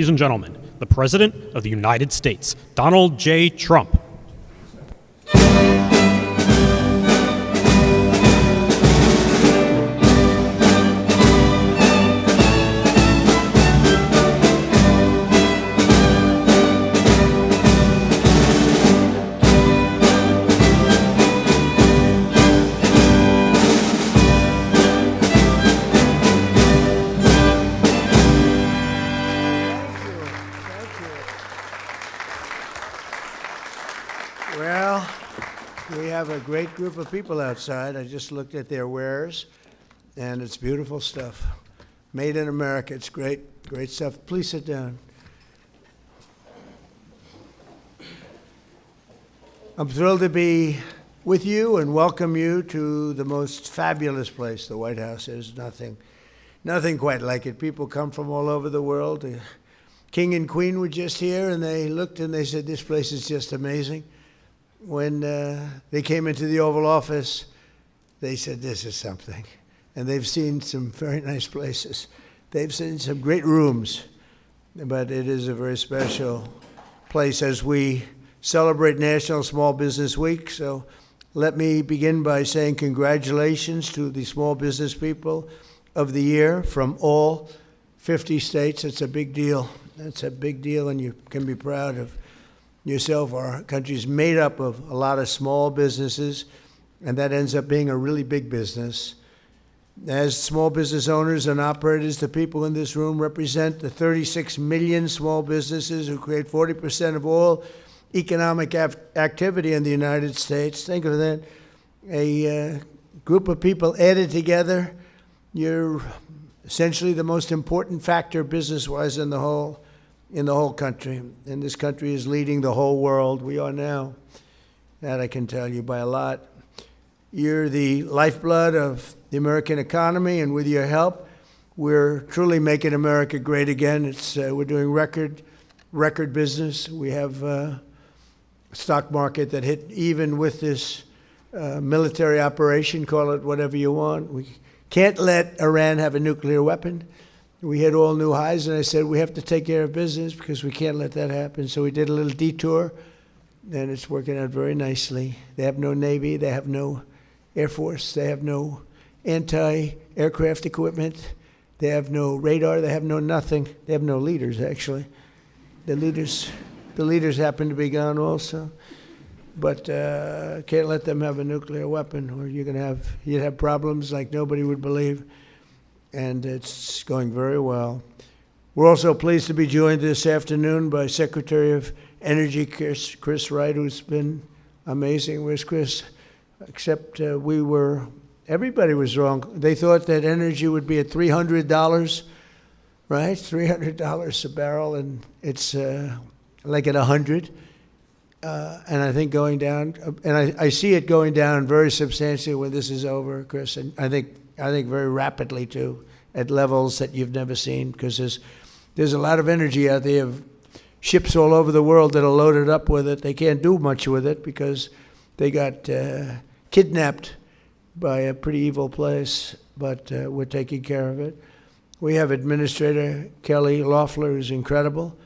Ladies and gentlemen, the President of the United States, Donald J. Trump. Well, we have a great group of people outside. I just looked at their wares, and it's beautiful stuff. Made in America. It's great, great stuff. Please sit down. I'm thrilled to be with you and welcome you to the most fabulous place, the White House. There's nothing quite like it. People come from all over the world. The King and Queen were just here, and they looked and they said, this place is just amazing. When they came into the Oval Office, they said, this is something. And they've seen some very nice places. They've seen some great rooms. But it is a very special place as we celebrate National Small Business Week. So let me begin by saying congratulations to the small business people of the year from all 50 states. It's a big deal. It's a big deal, and you can be proud of yourself. Our country is made up of a lot of small businesses, and that ends up being a really big business. As small business owners and operators, the people in this room represent the 36 million small businesses who create 40% of all economic activity in the United States. Think of that. A group of people added together. You're essentially the most important factor business-wise in the whole country. And this country is leading the whole world. We are now. That I can tell you by a lot. You're the lifeblood of the American economy, and with your help, we're truly making America great again. We're doing record business. We have a stock market that hit even with this military operation, call it whatever you want. We can't let Iran have a nuclear weapon. We hit all new highs, and I said we have to take care of business because we can't let that happen. So we did a little detour, and it's working out very nicely. They have no Navy. They have no Air Force. They have no anti-aircraft equipment. They have no radar. They have no nothing. They have no leaders, actually. The leaders happen to be gone also. But can't let them have a nuclear weapon, or you'd have problems like nobody would believe. And it's going very well. We're also pleased to be joined this afternoon by Secretary of Energy Chris Wright, who's been amazing. Where's Chris? Except everybody was wrong. They thought that energy would be at $300, right? $300 a barrel, and it's like at 100. And I think going down, and I see it going down very substantially when this is over, Chris. And I think very rapidly too, at levels that you've never seen, because there's a lot of energy out there of ships all over the world that are loaded up with it. They can't do much with it because they got kidnapped by a pretty evil place, but we're taking care of it. We have Administrator Kelly Loeffler, who's incredible,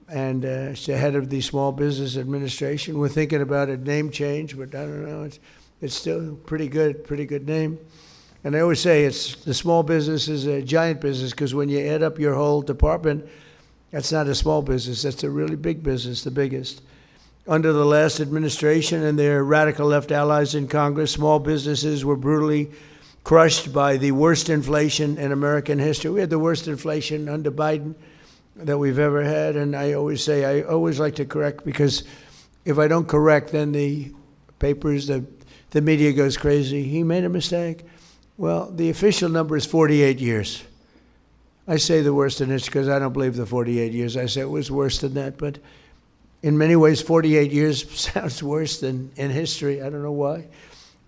and she's the head of the Small Business Administration. We're thinking about a name change, but I don't know. It's still pretty good name. And I always say the small business is a giant business, because when you add up your whole department, that's not a small business. That's a really big business, the biggest. Under the last administration and their radical left allies in Congress, small businesses were brutally crushed by the worst inflation in American history. We had the worst inflation under Biden that we've ever had. And I always say, I always like to correct, because if I don't correct, then the papers, the media goes crazy. He made a mistake. Well, the official number is 48 years. I say the worst in it because I don't believe the 48 years. I say it was worse than that. But in many ways, 48 years sounds worse than in history. I don't know why.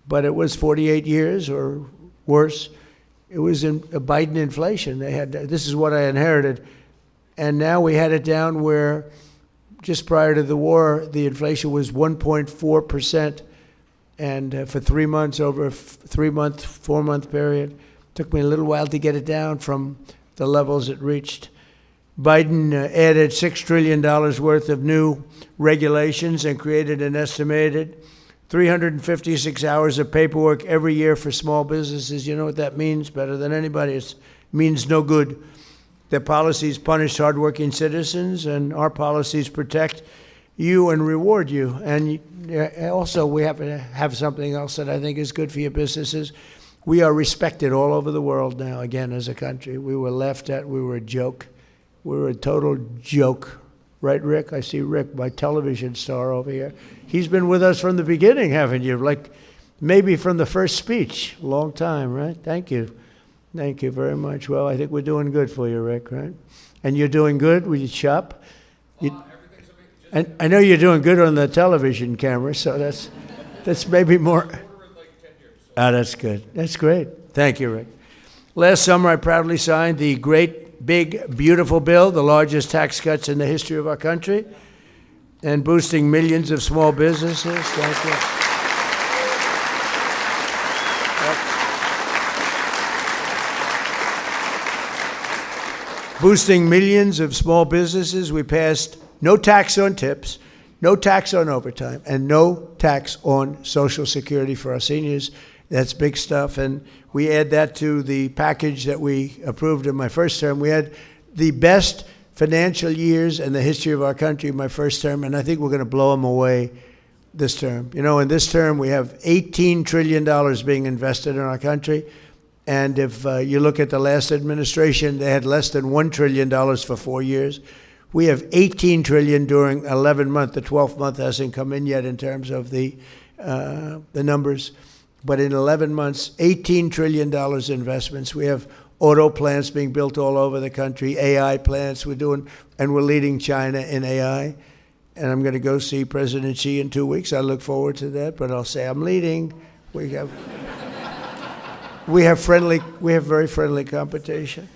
But it was 48 years or worse. It was in a Biden inflation. This is what I inherited. And now we had it down where just prior to the war, the inflation was 1.4%. And for 3 months, over a 4-month period, took me a little while to get it down from the levels it reached. Biden added $6 trillion worth of new regulations and created an estimated 356 hours of paperwork every year for small businesses. You know what that means better than anybody? It means no good. Their policies punish hardworking citizens, and our policies protect you and reward you. And also, we have to have something else that I think is good for your businesses. We are respected all over the world now, again, as a country. We were laughed at. We were a joke. We were a total joke. Right, Rick? I see Rick, my television star over here. He's been with us from the beginning, haven't you? Like maybe from the first speech. Long time, right? Thank you. Thank you very much. Well, I think we're doing good for you, Rick, right? And you're doing good with your shop? And I know you're doing good on the television camera, so that's maybe more. Ah, that's good. That's great. Thank you, Rick. Last summer, I proudly signed the great, big, beautiful bill, the largest tax cuts in the history of our country, and boosting millions of small businesses. Thank you. Boosting millions of small businesses. We passed no tax on tips, no tax on overtime, and no tax on Social Security for our seniors. That's big stuff. And we add that to the package that we approved in my first term. We had the best financial years in the history of our country in my first term, and I think we're going to blow them away this term. You know, in this term, we have $18 trillion being invested in our country. And if you look at the last administration, they had less than $1 trillion for 4 years. We have $18 trillion during 11 months. The 12th month hasn't come in yet in terms of the numbers. But in 11 months, $18 trillion investments. We have auto plants being built all over the country, AI plants we're doing, and we're leading China in AI. And I'm going to go see President Xi in 2 weeks. I look forward to that, but I'll say I'm leading. We have very friendly competition.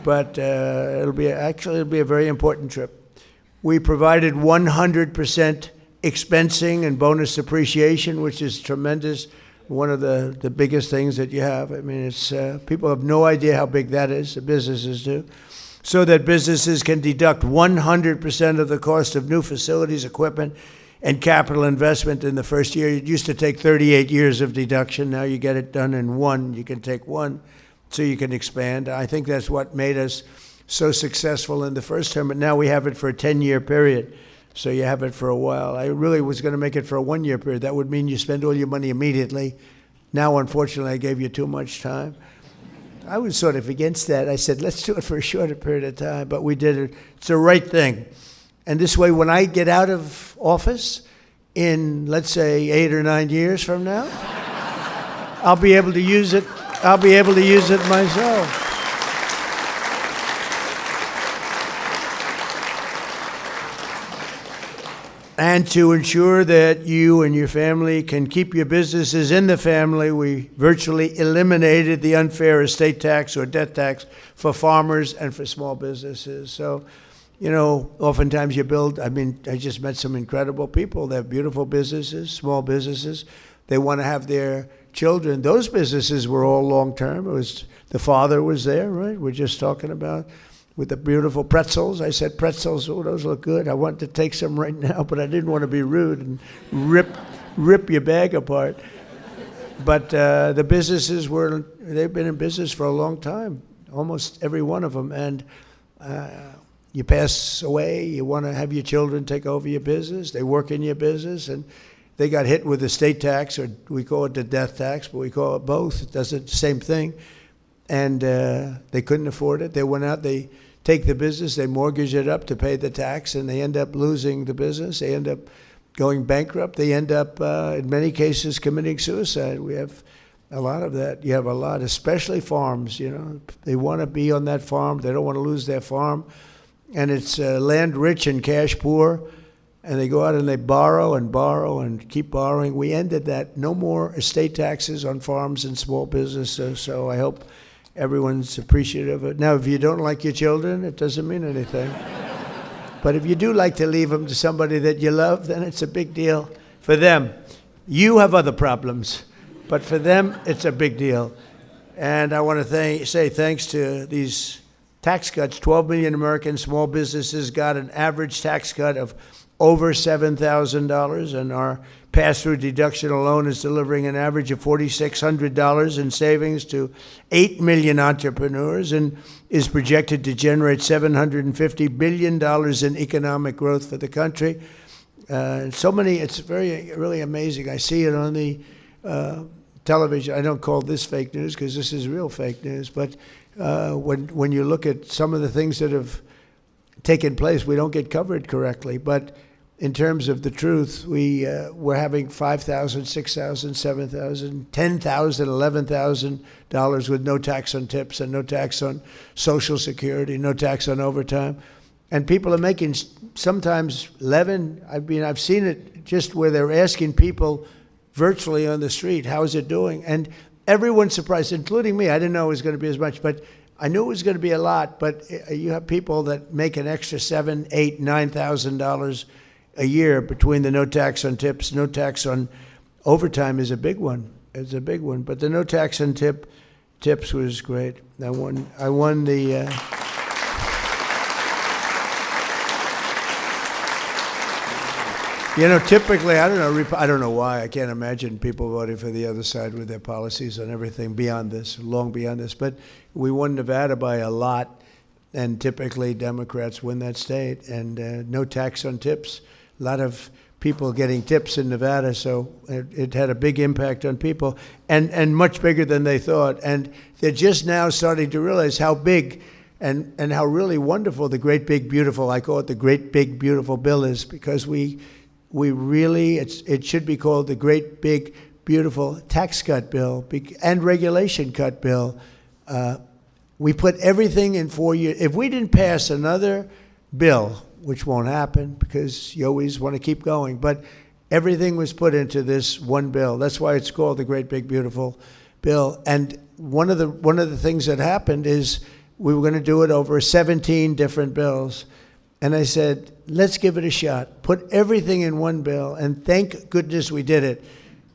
But it'll be a very important trip. We provided 100% expensing and bonus depreciation, which is tremendous. One of the biggest things that you have. I mean, it's people have no idea how big that is. The businesses do, so that businesses can deduct 100% of the cost of new facilities, equipment, and capital investment in the first year. It used to take 38 years of deduction. Now you get it done in one. You can take one, so you can expand. I think that's what made us so successful in the first term. But now we have it for a 10-year period. So you have it for a while. I really was going to make it for a 1-year period. That would mean you spend all your money immediately. Now, unfortunately, I gave you too much time. I was sort of against that. I said, let's do it for a shorter period of time. But we did it. It's the right thing. And this way, when I get out of office in, let's say, 8 or 9 years from now, I'll be able to use it. I'll be able to use it myself. And to ensure that you and your family can keep your businesses in the family, we virtually eliminated the unfair estate tax or death tax for farmers and for small businesses. So, you know, oftentimes I just met some incredible people. They have beautiful businesses, small businesses. They want to have their children. Those businesses were all long-term. The father was there, right? We're just talking about with the beautiful pretzels. I said, pretzels, oh, those look good. I wanted to take some right now, but I didn't want to be rude and rip your bag apart. But the businesses they've been in business for a long time, almost every one of them. And you pass away, you want to have your children take over your business. They work in your business, and they got hit with the state tax, or we call it the death tax, but we call it both. It does the same thing. And they couldn't afford it. They went out, they take the business, they mortgage it up to pay the tax, and they end up losing the business. They end up going bankrupt. They end up, in many cases, committing suicide. We have a lot of that. You have a lot, especially farms, you know. They want to be on that farm. They don't want to lose their farm. And it's land rich and cash poor. And they go out and they borrow and keep borrowing. We ended that. No more estate taxes on farms and small businesses. So I hope everyone's appreciative of it. Now, if you don't like your children, it doesn't mean anything. But if you do like to leave them to somebody that you love, then it's a big deal for them. You have other problems, but for them, it's a big deal. And I want to say thanks to these tax cuts. 12 million American small businesses got an average tax cut of over $7,000, and our pass-through deduction alone is delivering an average of $4,600 in savings to 8 million entrepreneurs, and is projected to generate $750 billion in economic growth for the country. So many, it's really amazing. I see it on the television. I don't call this fake news because this is real fake news, but when you look at some of the things that have taken place, we don't get covered correctly. But in terms of the truth, we're having $5,000, $6,000, $7,000, $10,000, $11,000 with no tax on tips and no tax on Social Security, no tax on overtime. And people are making sometimes 11. I mean, I've seen it just where they're asking people virtually on the street, how is it doing? And everyone's surprised, including me. I didn't know it was going to be as much, but I knew it was going to be a lot. But you have people that make an extra $7,000, $8,000, $9,000 a year between the no tax on tips, no tax on overtime is a big one. It's a big one. But the no tax on tips was great. I won the. Typically, I don't know why. I can't imagine people voting for the other side with their policies on everything beyond this, long beyond this. But we won Nevada by a lot, and typically Democrats win that state. And no tax on tips. A lot of people getting tips in Nevada, so it had a big impact on people, and much bigger than they thought. And they're just now starting to realize how big and how really wonderful the great big beautiful, I call it the great big beautiful bill is, because we really, it should be called the great big beautiful tax cut bill and regulation cut bill. We put everything in 4 years. If we didn't pass another bill, which won't happen because you always want to keep going, but everything was put into this one bill. That's why it's called the Great Big Beautiful Bill. And one of the things that happened is we were going to do it over 17 different bills. And I said, let's give it a shot. Put everything in one bill, and thank goodness we did it,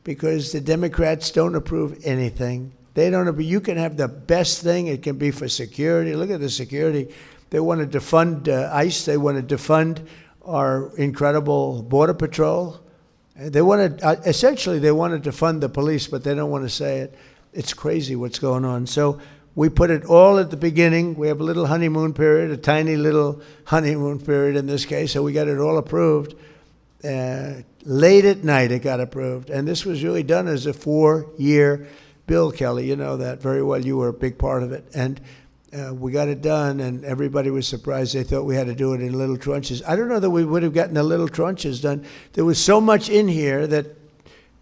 because the Democrats don't approve anything. They don't approve. You can have the best thing. It can be for security. Look at the security. They want to defund ICE. They want to defund our incredible Border Patrol. They want to, essentially, they want to defund the police, but they don't want to say it. It's crazy what's going on. So we put it all at the beginning. We have a little honeymoon period, a tiny little honeymoon period in this case, so we got it all approved. Late at night it got approved, and this was really done as a 4-year bill, Kelly. You know that very well. You were a big part of it. And we got it done, and everybody was surprised. They thought we had to do it in little tranches. I don't know that we would have gotten the little tranches done. There was so much in here that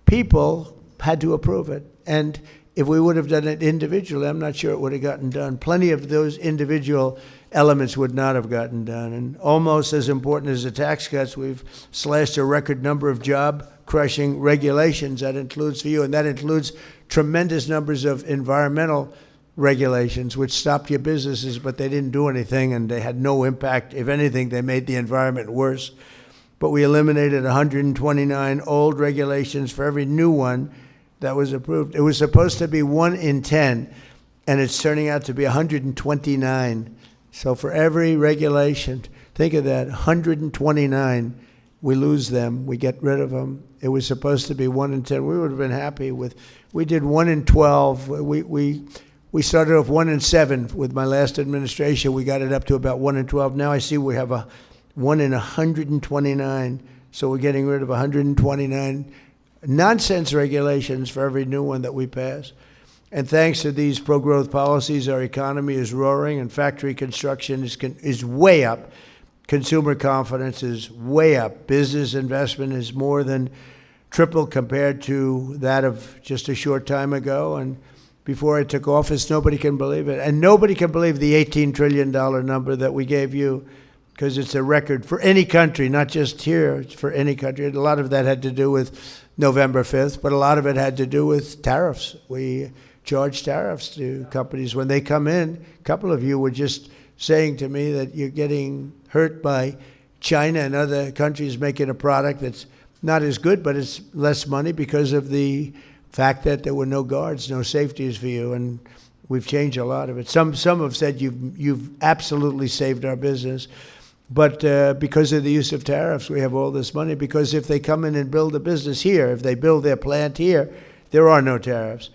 people had to approve it. And if we would have done it individually, I'm not sure it would have gotten done. Plenty of those individual elements would not have gotten done. And almost as important as the tax cuts, we've slashed a record number of job-crushing regulations. That includes for you, and that includes tremendous numbers of environmental regulations, which stopped your businesses, but they didn't do anything, and they had no impact. If anything, they made the environment worse. But we eliminated 129 old regulations for every new one that was approved. It was supposed to be 1 in 10, and it's turning out to be 129. So for every regulation, think of that, 129, we lose them, we get rid of them. It was supposed to be 1 in 10. We would have been happy with, we did 1 in 12. We started off 1 in 7 with my last administration. We got it up to about 1 in 12. Now I see we have a 1 in 129. So we're getting rid of 129 nonsense regulations for every new one that we pass. And thanks to these pro-growth policies, our economy is roaring, and factory construction is way up. Consumer confidence is way up. Business investment is more than triple compared to that of just a short time ago. And before I took office, nobody can believe it. And nobody can believe the $18 trillion number that we gave you, because it's a record for any country, not just here, it's for any country. A lot of that had to do with November 5th, but a lot of it had to do with tariffs. We charge tariffs to companies when they come in. A couple of you were just saying to me that you're getting hurt by China and other countries making a product that's not as good, but it's less money because of the fact that there were no guards, no safeties for you. And we've changed a lot of it. Some have said you've absolutely saved our business. But because of the use of tariffs, we have all this money. Because if they come in and build a business here, if they build their plant here, there are no tariffs.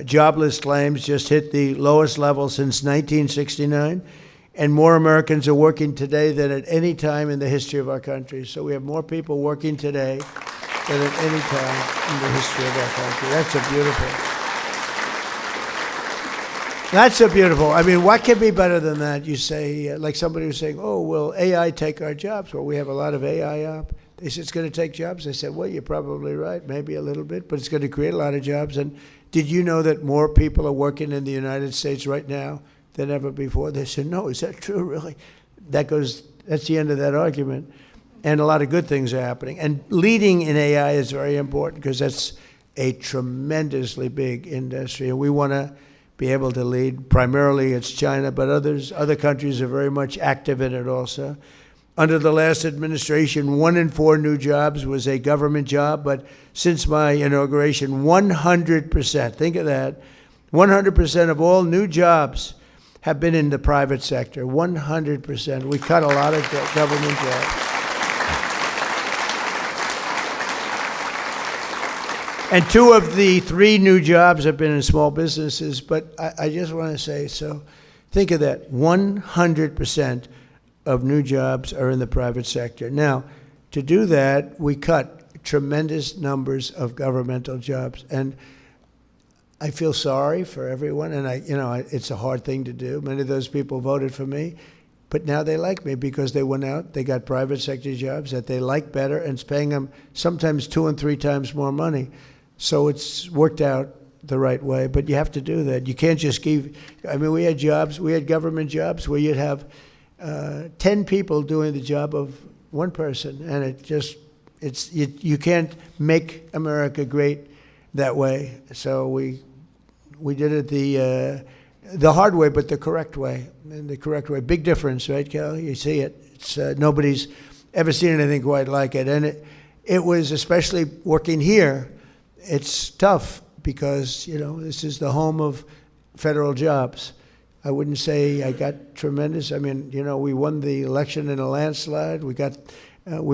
Jobless claims just hit the lowest level since 1969. And more Americans are working today than at any time in the history of our country. So we have more people working today than at any time in the history of our country. That's so beautiful. I mean, what can be better than that? You say, like somebody was saying, oh, will AI take our jobs? Well, we have a lot of AI up. They said it's going to take jobs. I said, well, you're probably right, maybe a little bit, but it's going to create a lot of jobs. And did you know that more people are working in the United States right now than ever before? They said, no, is that true, really? That's the end of that argument. And a lot of good things are happening. And leading in AI is very important because that's a tremendously big industry. And we want to be able to lead. Primarily it's China, but other countries are very much active in it also. Under the last administration, 1 in 4 new jobs was a government job, but since my inauguration, 100%, think of that, 100% of all new jobs have been in the private sector, 100%. We cut a lot of government jobs. And 2 of the 3 new jobs have been in small businesses, but I just want to say, so think of that, 100% of new jobs are in the private sector. Now, to do that, we cut tremendous numbers of governmental jobs. And I feel sorry for everyone, and it's a hard thing to do. Many of those people voted for me, but now they like me because they went out, they got private sector jobs that they like better, and it's paying them sometimes 2 and 3 times more money. So it's worked out the right way, but you have to do that. You can't just we had government jobs where you'd have 10 people doing the job of 1 person, and you can't make America great that way. So we did it the hard way, but the correct way. And the correct way, big difference, right, Cal? You see it. It's nobody's ever seen anything quite like it, and it was, especially working here, it's tough because this is the home of federal jobs. I wouldn't say I got tremendous. I mean, we won the election in a landslide. We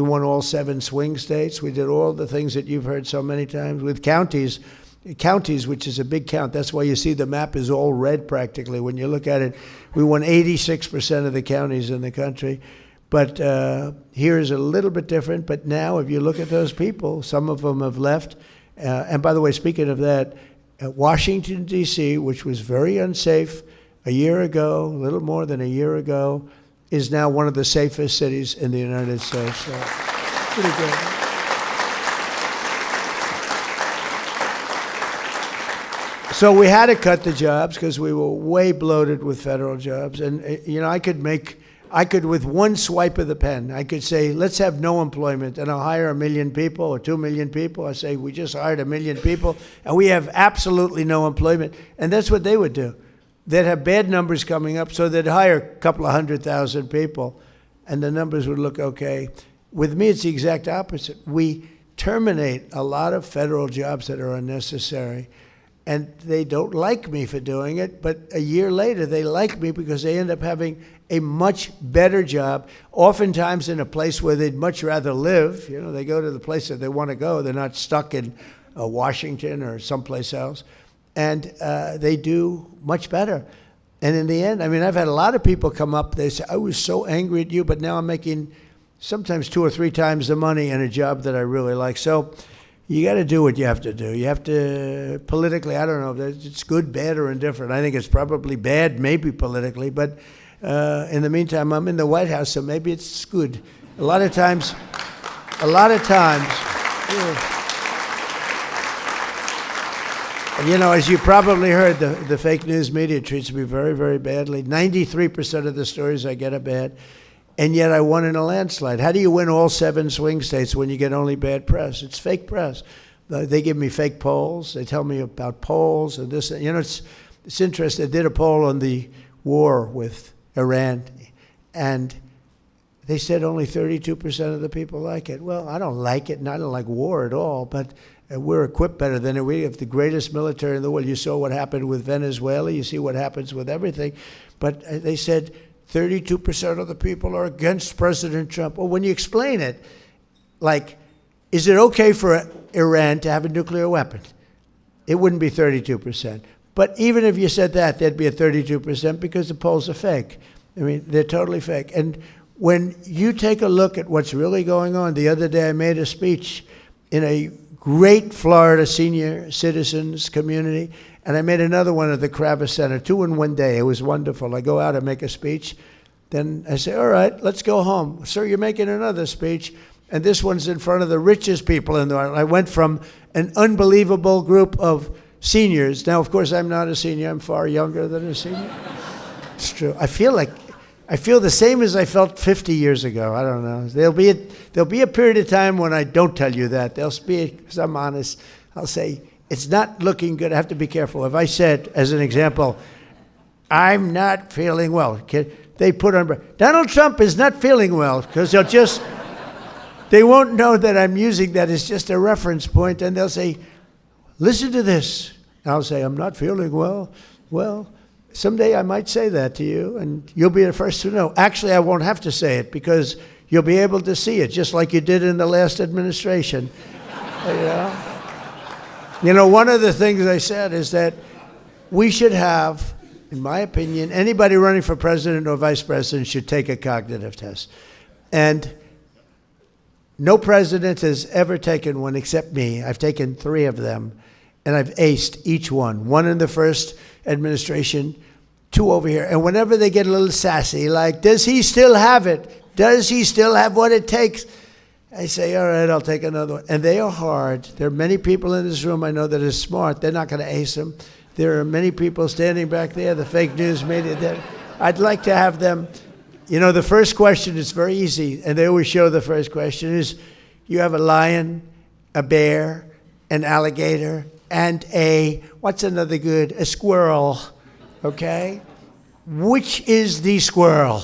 won all 7 swing states. We did all the things that you've heard so many times with counties, which is a big count. That's why you see the map is all red practically. When you look at it, we won 86% of the counties in the country. But here is a little bit different. But now, if you look at those people, some of them have left. And by the way, speaking of that, Washington, D.C., which was very unsafe a year ago, a little more than a year ago, is now one of the safest cities in the United States. So, pretty good. So we had to cut the jobs because we were way bloated with federal jobs. And, I could, with one swipe of the pen, I could say, let's have no employment, and I'll hire 1 million people or 2 million people. I say, we just hired 1 million people, and we have absolutely no employment. And that's what they would do. They'd have bad numbers coming up, so they'd hire a couple of 100,000 people, and the numbers would look okay. With me, it's the exact opposite. We terminate a lot of federal jobs that are unnecessary, and they don't like me for doing it, but a year later, they like me because they end up having a much better job, oftentimes in a place where they'd much rather live. They go to the place that they want to go. They're not stuck in Washington or someplace else. And they do much better. And in the end, I've had a lot of people come up, they say, I was so angry at you, but now I'm making sometimes 2 or 3 times the money in a job that I really like. So you got to do what you have to do. You have to, politically, I don't know if it's good, bad, or indifferent. I think it's probably bad, maybe politically, but in the meantime, I'm in the White House, so maybe it's good. A lot of times, as you probably heard, the fake news media treats me very, very badly. 93% of the stories I get are bad, and yet I won in a landslide. How do you win all 7 swing states when you get only bad press? It's fake press. They give me fake polls. They tell me about polls and this. It's interesting. I did a poll on the war with Iran, and They said only 32% of the people like it. Well, I don't like it, and I don't like war at all, but we're equipped better than it. We have the greatest military in the world. You saw what happened with Venezuela. You see what happens with everything. But they said 32% of the people are against President Trump. Well, when you explain it, like, is it okay for Iran to have a nuclear weapon? It wouldn't be 32%. But even if you said that, there'd be a 32% because the polls are fake. I mean, they're totally fake. And when you take a look at what's really going on, the other day I made a speech in a great Florida senior citizens community, and I made another one at the Kravis Center, 2 in one day. It was wonderful. I go out and make a speech. Then I say, all right, let's go home. Sir, you're making another speech, and this one's in front of the richest people in the world. I went from an unbelievable group of seniors. Now, of course, I'm not a senior. I'm far younger than a senior. It's true. I feel the same as I felt 50 years ago. I don't know. There'll be a period of time when I don't tell you that. There'll be, because I'm honest, I'll say, it's not looking good. I have to be careful. If I said, as an example, I'm not feeling well, they put on, Donald Trump is not feeling well, because they won't know that I'm using that as just a reference point, and they'll say, listen to this. And I'll say, I'm not feeling well. Well, someday I might say that to you, and you'll be the first to know. Actually, I won't have to say it because you'll be able to see it, just like you did in the last administration. You know, one of the things I said is that we should have, in my opinion, anybody running for president or vice president should take a cognitive test. And no president has ever taken one except me. I've taken 3 of them, and I've aced each one. 1 in the first administration, 2 over here. And whenever they get a little sassy, like, does he still have it? Does he still have what it takes? I say, all right, I'll take another one. And they are hard. There are many people in this room I know that are smart. They're not going to ace them. There are many people standing back there, the fake news media, that I'd like to have them. You know, the first question is very easy, and they always show the first question is, you have a lion, a bear, an alligator, and what's another good? A squirrel, okay? Which is the squirrel?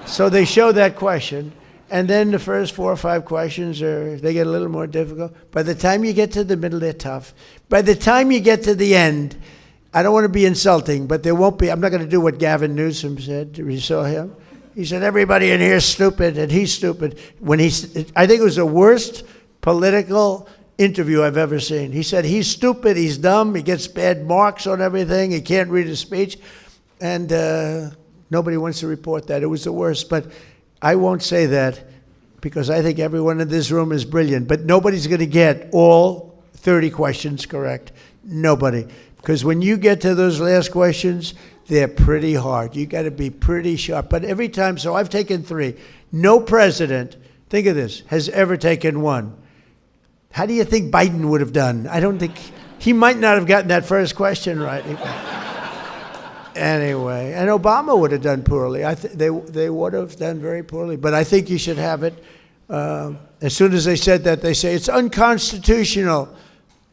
So they show that question, and then the first 4 or 5 questions they get a little more difficult. By the time you get to the middle, they're tough. By the time you get to the end, I don't want to be insulting, but there won't be, I'm not going to do what Gavin Newsom said. You saw him? He said, everybody in here is stupid, and he's stupid. I think it was the worst political interview I've ever seen. He said, he's stupid, he's dumb, he gets bad marks on everything, he can't read his speech, and nobody wants to report that. It was the worst, but I won't say that because I think everyone in this room is brilliant, but nobody's going to get all 30 questions correct. Nobody. Because when you get to those last questions, they're pretty hard. You got to be pretty sharp. But every time, so I've taken 3. No president, think of this, has ever taken 1. How do you think Biden would have done? I don't think, he might not have gotten that first question right. Anyway, and Obama would have done poorly. They would have done very poorly. But I think you should have it. As soon as they said that, they say, it's unconstitutional.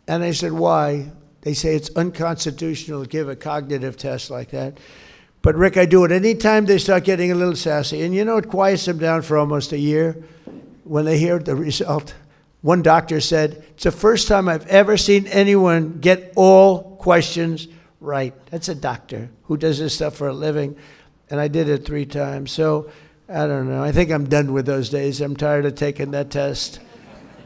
And I said, why? They say it's unconstitutional to give a cognitive test like that. But Rick, I do it anytime they start getting a little sassy. And you know, it quiets them down for almost a year when they hear the result. One doctor said, it's the first time I've ever seen anyone get all questions right. That's a doctor who does this stuff for a living. And I did it 3 times. So I don't know. I think I'm done with those days. I'm tired of taking that test.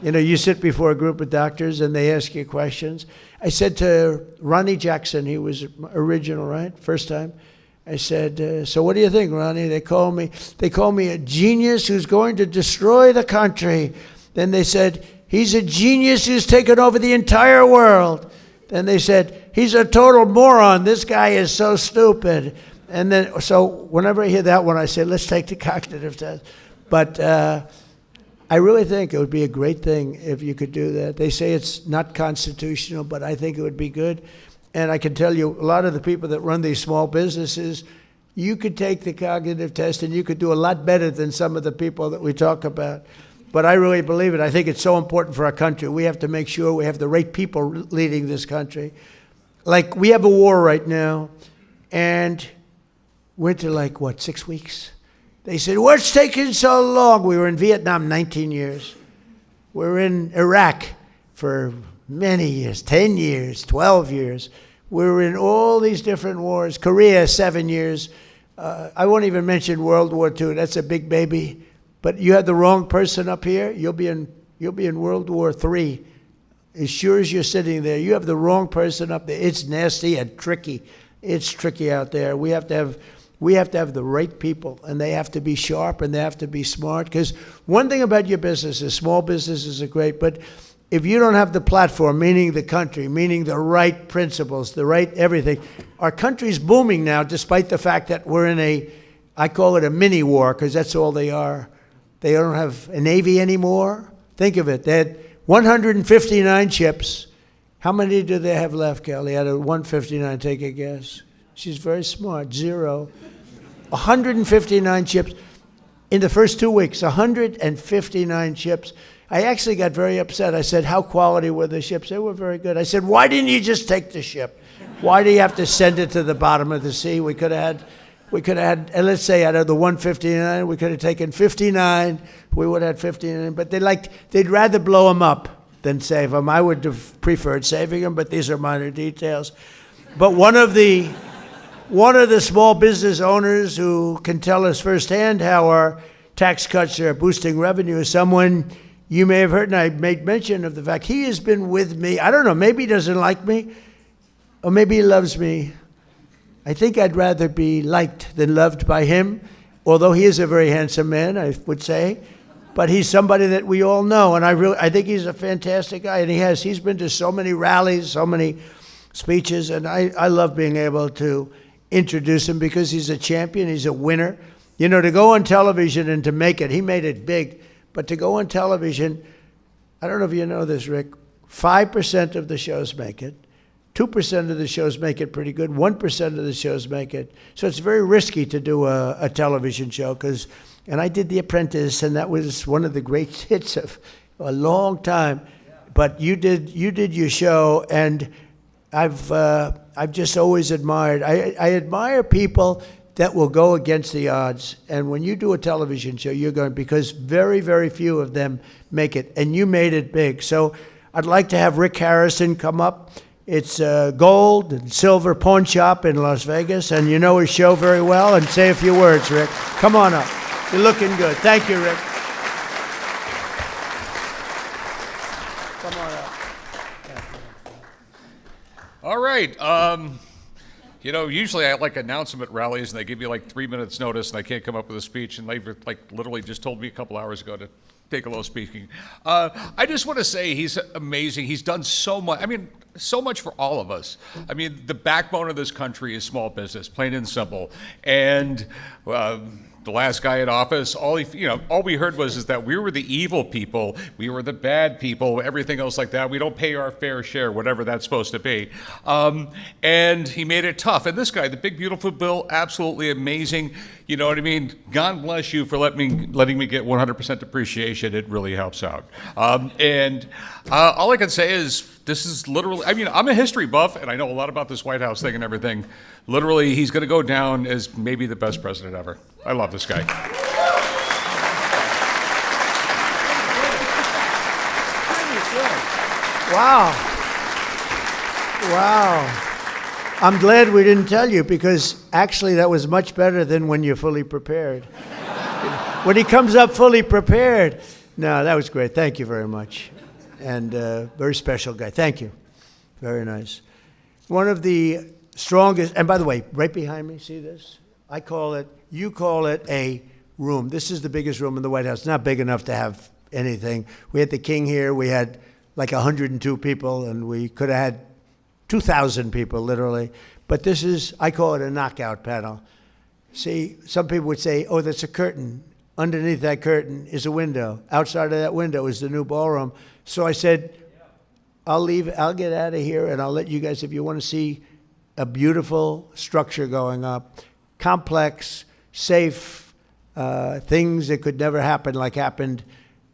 You know, you sit before a group of doctors and they ask you questions. I said to Ronnie Jackson, he was original, right? First time. I said, so what do you think, Ronnie? They call me a genius who's going to destroy the country. Then they said, he's a genius who's taken over the entire world. Then they said, he's a total moron. This guy is so stupid. And then, so whenever I hear that one, I say, let's take the cognitive test. But I really think it would be a great thing if you could do that. They say it's not constitutional, but I think it would be good. And I can tell you, a lot of the people that run these small businesses, you could take the cognitive test and you could do a lot better than some of the people that we talk about. But I really believe it. I think it's so important for our country. We have to make sure we have the right people leading this country. Like, we have a war right now, and we're into, 6 weeks? They said, what's taking so long? We were in Vietnam 19 years. We were in Iraq for many years, 10 years, 12 years. We were in all these different wars. Korea, 7 years. I won't even mention World War II. That's a big baby. But you had the wrong person up here, you'll be in World War III. As sure as you're sitting there, you have the wrong person up there. It's nasty and tricky. It's tricky out there. We have to have the right people, and they have to be sharp, and they have to be smart. Because one thing about your business is small businesses are great, but if you don't have the platform, meaning the country, meaning the right principles, the right everything, our country's booming now, despite the fact that we're in I call it a mini war, because that's all they are. They don't have a Navy anymore. Think of it. They had 159 ships. How many do they have left, Kelly? Out of 159, take a guess. She's very smart. 0. 159 ships. In the first 2 weeks, 159 ships. I actually got very upset. I said, how quality were the ships? They were very good. I said, why didn't you just take the ship? Why do you have to send it to the bottom of the sea? We could have had, and let's say out of the 159, we could have taken 59. We would have had 59, but they'd rather blow them up than save them. I would have preferred saving them, but these are minor details. But one of the small business owners who can tell us firsthand how our tax cuts are boosting revenue is someone you may have heard, and I made mention of the fact he has been with me. I don't know, maybe he doesn't like me, or maybe he loves me. I think I'd rather be liked than loved by him, although he is a very handsome man, I would say. But he's somebody that we all know, and I think he's a fantastic guy, and he's been to so many rallies, so many speeches, and I love being able to introduce him because he's a champion, he's a winner. You know, to go on television and to make it, he made it big, but to go on television, I don't know if you know this, Rick, 5% of the shows make it. 2% of the shows make it pretty good. 1% of the shows make it. So it's very risky to do a television show and I did The Apprentice, and that was one of the great hits of a long time. But you did your show, and I've just always admired. I admire people that will go against the odds. And when you do a television show, you're going, because very, very few of them make it, and you made it big. So I'd like to have Rick Harrison come up. It's a gold and silver pawn shop in Las Vegas, and you know his show very well, and say a few words, Rick. Come on up. You're looking good. Thank you, Rick. Come on up. All right. Usually I like announcement rallies, and they give you like 3 minutes notice, and I can't come up with a speech, and they've literally just told me a couple hours ago to take a little speaking. I just want to say he's amazing. He's done so much. I mean, so much for all of us. I mean, the backbone of this country is small business, plain and simple. And the last guy in office, all we heard is that we were the evil people, we were the bad people, everything else like that. We don't pay our fair share, whatever that's supposed to be. And he made it tough. And this guy, the big beautiful bill, absolutely amazing. You know what I mean? God bless you for letting me get 100% depreciation. It really helps out. And all I can say is, this is literally, I mean, I'm a history buff, and I know a lot about this White House thing and everything. Literally, he's going to go down as maybe the best president ever. I love this guy. Wow. I'm glad we didn't tell you, because actually that was much better than when you're fully prepared. When he comes up fully prepared. No, that was great. Thank you very much. And very special guy. Thank you. Very nice. One of the strongest, and by the way, right behind me, see this? You call it a room. This is the biggest room in the White House. It's not big enough to have anything. We had the king here. We had like 102 people, and we could have had 2,000 people, literally. But this is, I call it a knockout panel. See, some people would say, oh, that's a curtain. Underneath that curtain is a window. Outside of that window is the new ballroom. So I said, I'll get out of here, and I'll let you guys, if you want to see a beautiful structure going up, complex, safe, things that could never happen like happened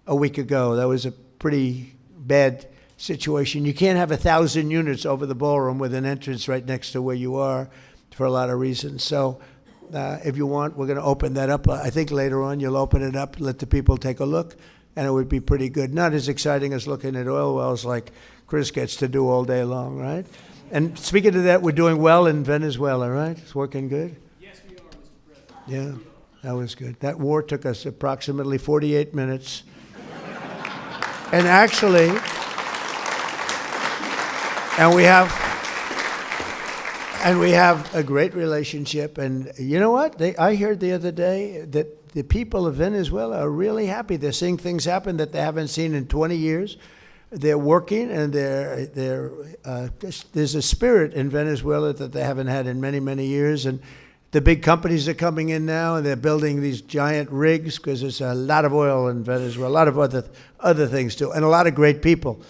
a week ago. That was a pretty bad situation. You can't have 1,000 units over the ballroom with an entrance right next to where you are for a lot of reasons. So If you want, we're going to open that up. I think later on you'll open it up, let the people take a look, and it would be pretty good. Not as exciting as looking at oil wells like Chris gets to do all day long, right? And speaking of that, we're doing well in Venezuela, right? It's working good? Yes, we are, Mr. President. Yeah, that was good. That war took us approximately 48 minutes. And actually, and we have a great relationship. And you know what? I heard the other day that the people of Venezuela are really happy. They're seeing things happen that they haven't seen in 20 years. They're working, and there's a spirit in Venezuela that they haven't had in many, many years. And the big companies are coming in now, and they're building these giant rigs because there's a lot of oil in Venezuela, a lot of other things too, and a lot of great people.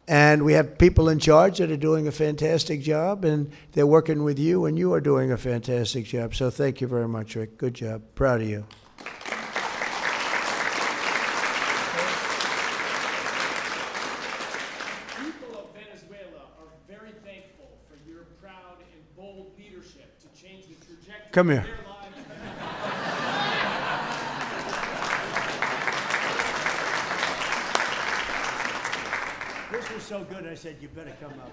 And we have people in charge that are doing a fantastic job, and they're working with you, and you are doing a fantastic job. So thank you very much, Rick. Good job. Proud of you. People of Venezuela are very thankful for your proud and bold leadership to change the trajectory Come of here. their lives. This was so good, I said, you better come up.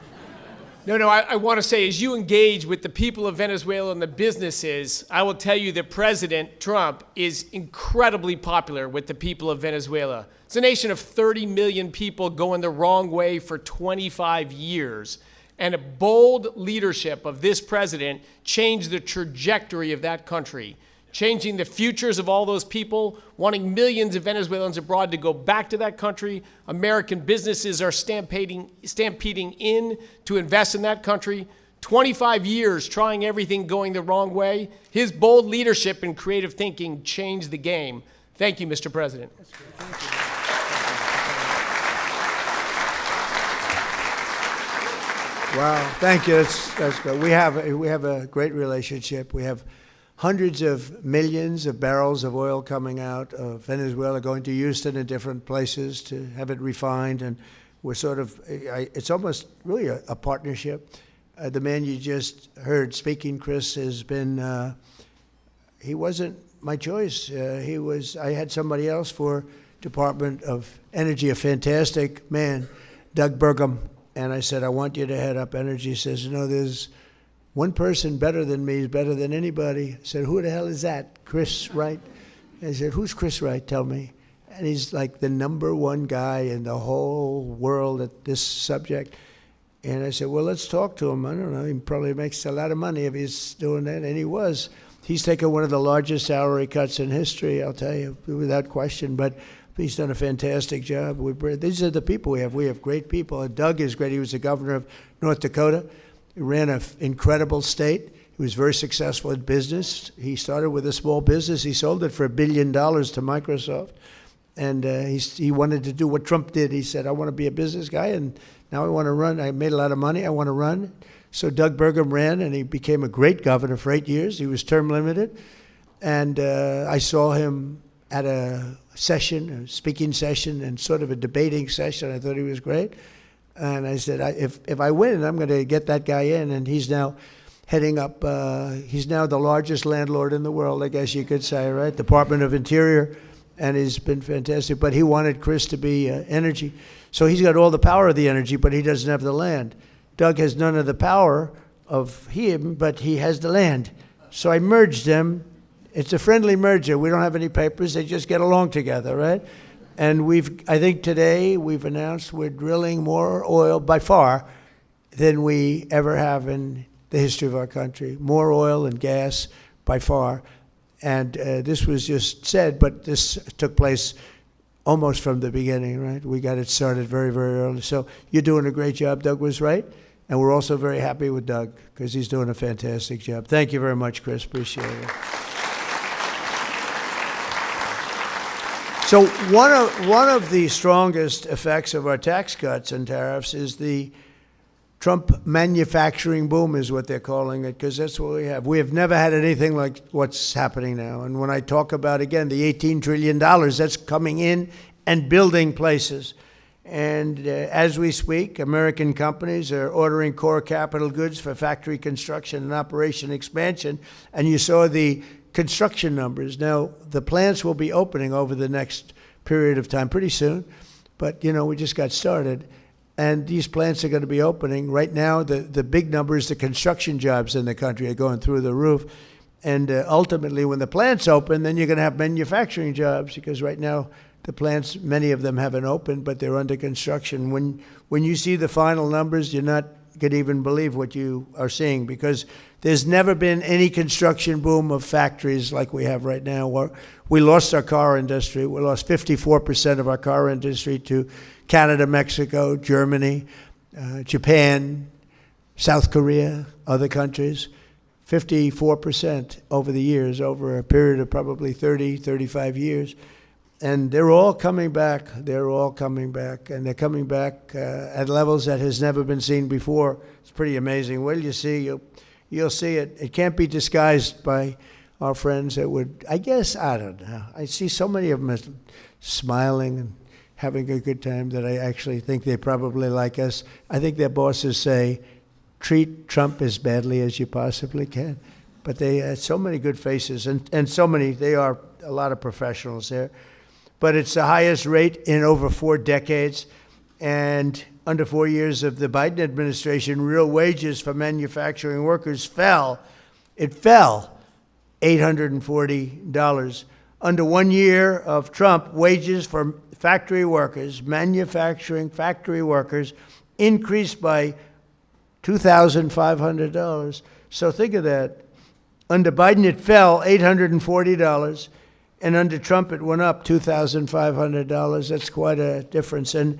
No, I want to say, as you engage with the people of Venezuela and the businesses, I will tell you that President Trump is incredibly popular with the people of Venezuela. It's a nation of 30 million people going the wrong way for 25 years. And a bold leadership of this president changed the trajectory of that country, changing the futures of all those people, wanting millions of Venezuelans abroad to go back to that country. American businesses are stampeding in to invest in that country. 25 years trying everything going the wrong way. His bold leadership and creative thinking changed the game. Thank you, Mr. President. Wow, thank you. That's good. We have a great relationship. We have hundreds of millions of barrels of oil coming out of Venezuela, going to Houston and different places to have it refined. And we're sort of, it's almost really a partnership. The man you just heard speaking, Chris, has been, he wasn't my choice. I had somebody else for Department of Energy, a fantastic man, Doug Burgum. And I said, I want you to head up energy. He says, no, there's one person better than me, is better than anybody. I said, who the hell is that? Chris Wright? I said, who's Chris Wright? Tell me. And he's like the #1 guy in the whole world at this subject. And I said, well, let's talk to him. I don't know, he probably makes a lot of money if he's doing that. And he was. He's taken one of the largest salary cuts in history, I'll tell you, without question. But he's done a fantastic job. These are the people we have. We have great people. And Doug is great. He was the governor of North Dakota. He ran an incredible state. He was very successful in business. He started with a small business. He sold it for $1 billion to Microsoft. And he wanted to do what Trump did. He said, I want to be a business guy, and now I want to run. I made a lot of money. I want to run. So Doug Burgum ran, and he became a great governor for 8 years. He was term limited. And I saw him at a session, a speaking session, and sort of a debating session. I thought he was great. And I said, if I win, I'm going to get that guy in. And he's now heading up, he's now the largest landlord in the world, I guess you could say, right? Department of Interior. And he's been fantastic. But he wanted Chris to be energy. So he's got all the power of the energy, but he doesn't have the land. Doug has none of the power of him, but he has the land. So I merged them. It's a friendly merger. We don't have any papers. They just get along together, right? And I think today we've announced we're drilling more oil by far than we ever have in the history of our country. More oil and gas by far. And this was just said, but this took place almost from the beginning, right? We got it started very, very early. So you're doing a great job. Doug was right. And we're also very happy with Doug because he's doing a fantastic job. Thank you very much, Chris. Appreciate it. So one of the strongest effects of our tax cuts and tariffs is the Trump manufacturing boom, is what they're calling it, because that's what we have. We have never had anything like what's happening now. And when I talk about, again, the $18 trillion that's coming in and building places, And as we speak, American companies are ordering core capital goods for factory construction and operation expansion. And you saw the construction numbers. Now, the plants will be opening over the next period of time, pretty soon. But, we just got started. And these plants are going to be opening. Right now, the big numbers, the construction jobs in the country are going through the roof. And ultimately, when the plants open, then you're going to have manufacturing jobs, because right now, the plants, many of them haven't opened, but they're under construction. When you see the final numbers, you're not going to even believe what you are seeing, because there's never been any construction boom of factories like we have right now. We lost our car industry. We lost 54% of our car industry to Canada, Mexico, Germany, Japan, South Korea, other countries. 54% over the years, over a period of probably 30, 35 years. And they're all coming back. They're all coming back. And they're coming back at levels that has never been seen before. It's pretty amazing. Well, you see, you'll see it. It can't be disguised by our friends that would, I guess, I don't know. I see so many of them as smiling and having a good time that I actually think they probably like us. I think their bosses say, treat Trump as badly as you possibly can. But they had so many good faces, and so many, they are a lot of professionals there. But it's the highest rate in over 4 decades. And under 4 years of the Biden administration, real wages for manufacturing workers fell. It fell $840. Under 1 year of Trump, wages for factory workers, manufacturing factory workers, increased by $2,500. So think of that. Under Biden, it fell $840. And under Trump, it went up $2,500. That's quite a difference. And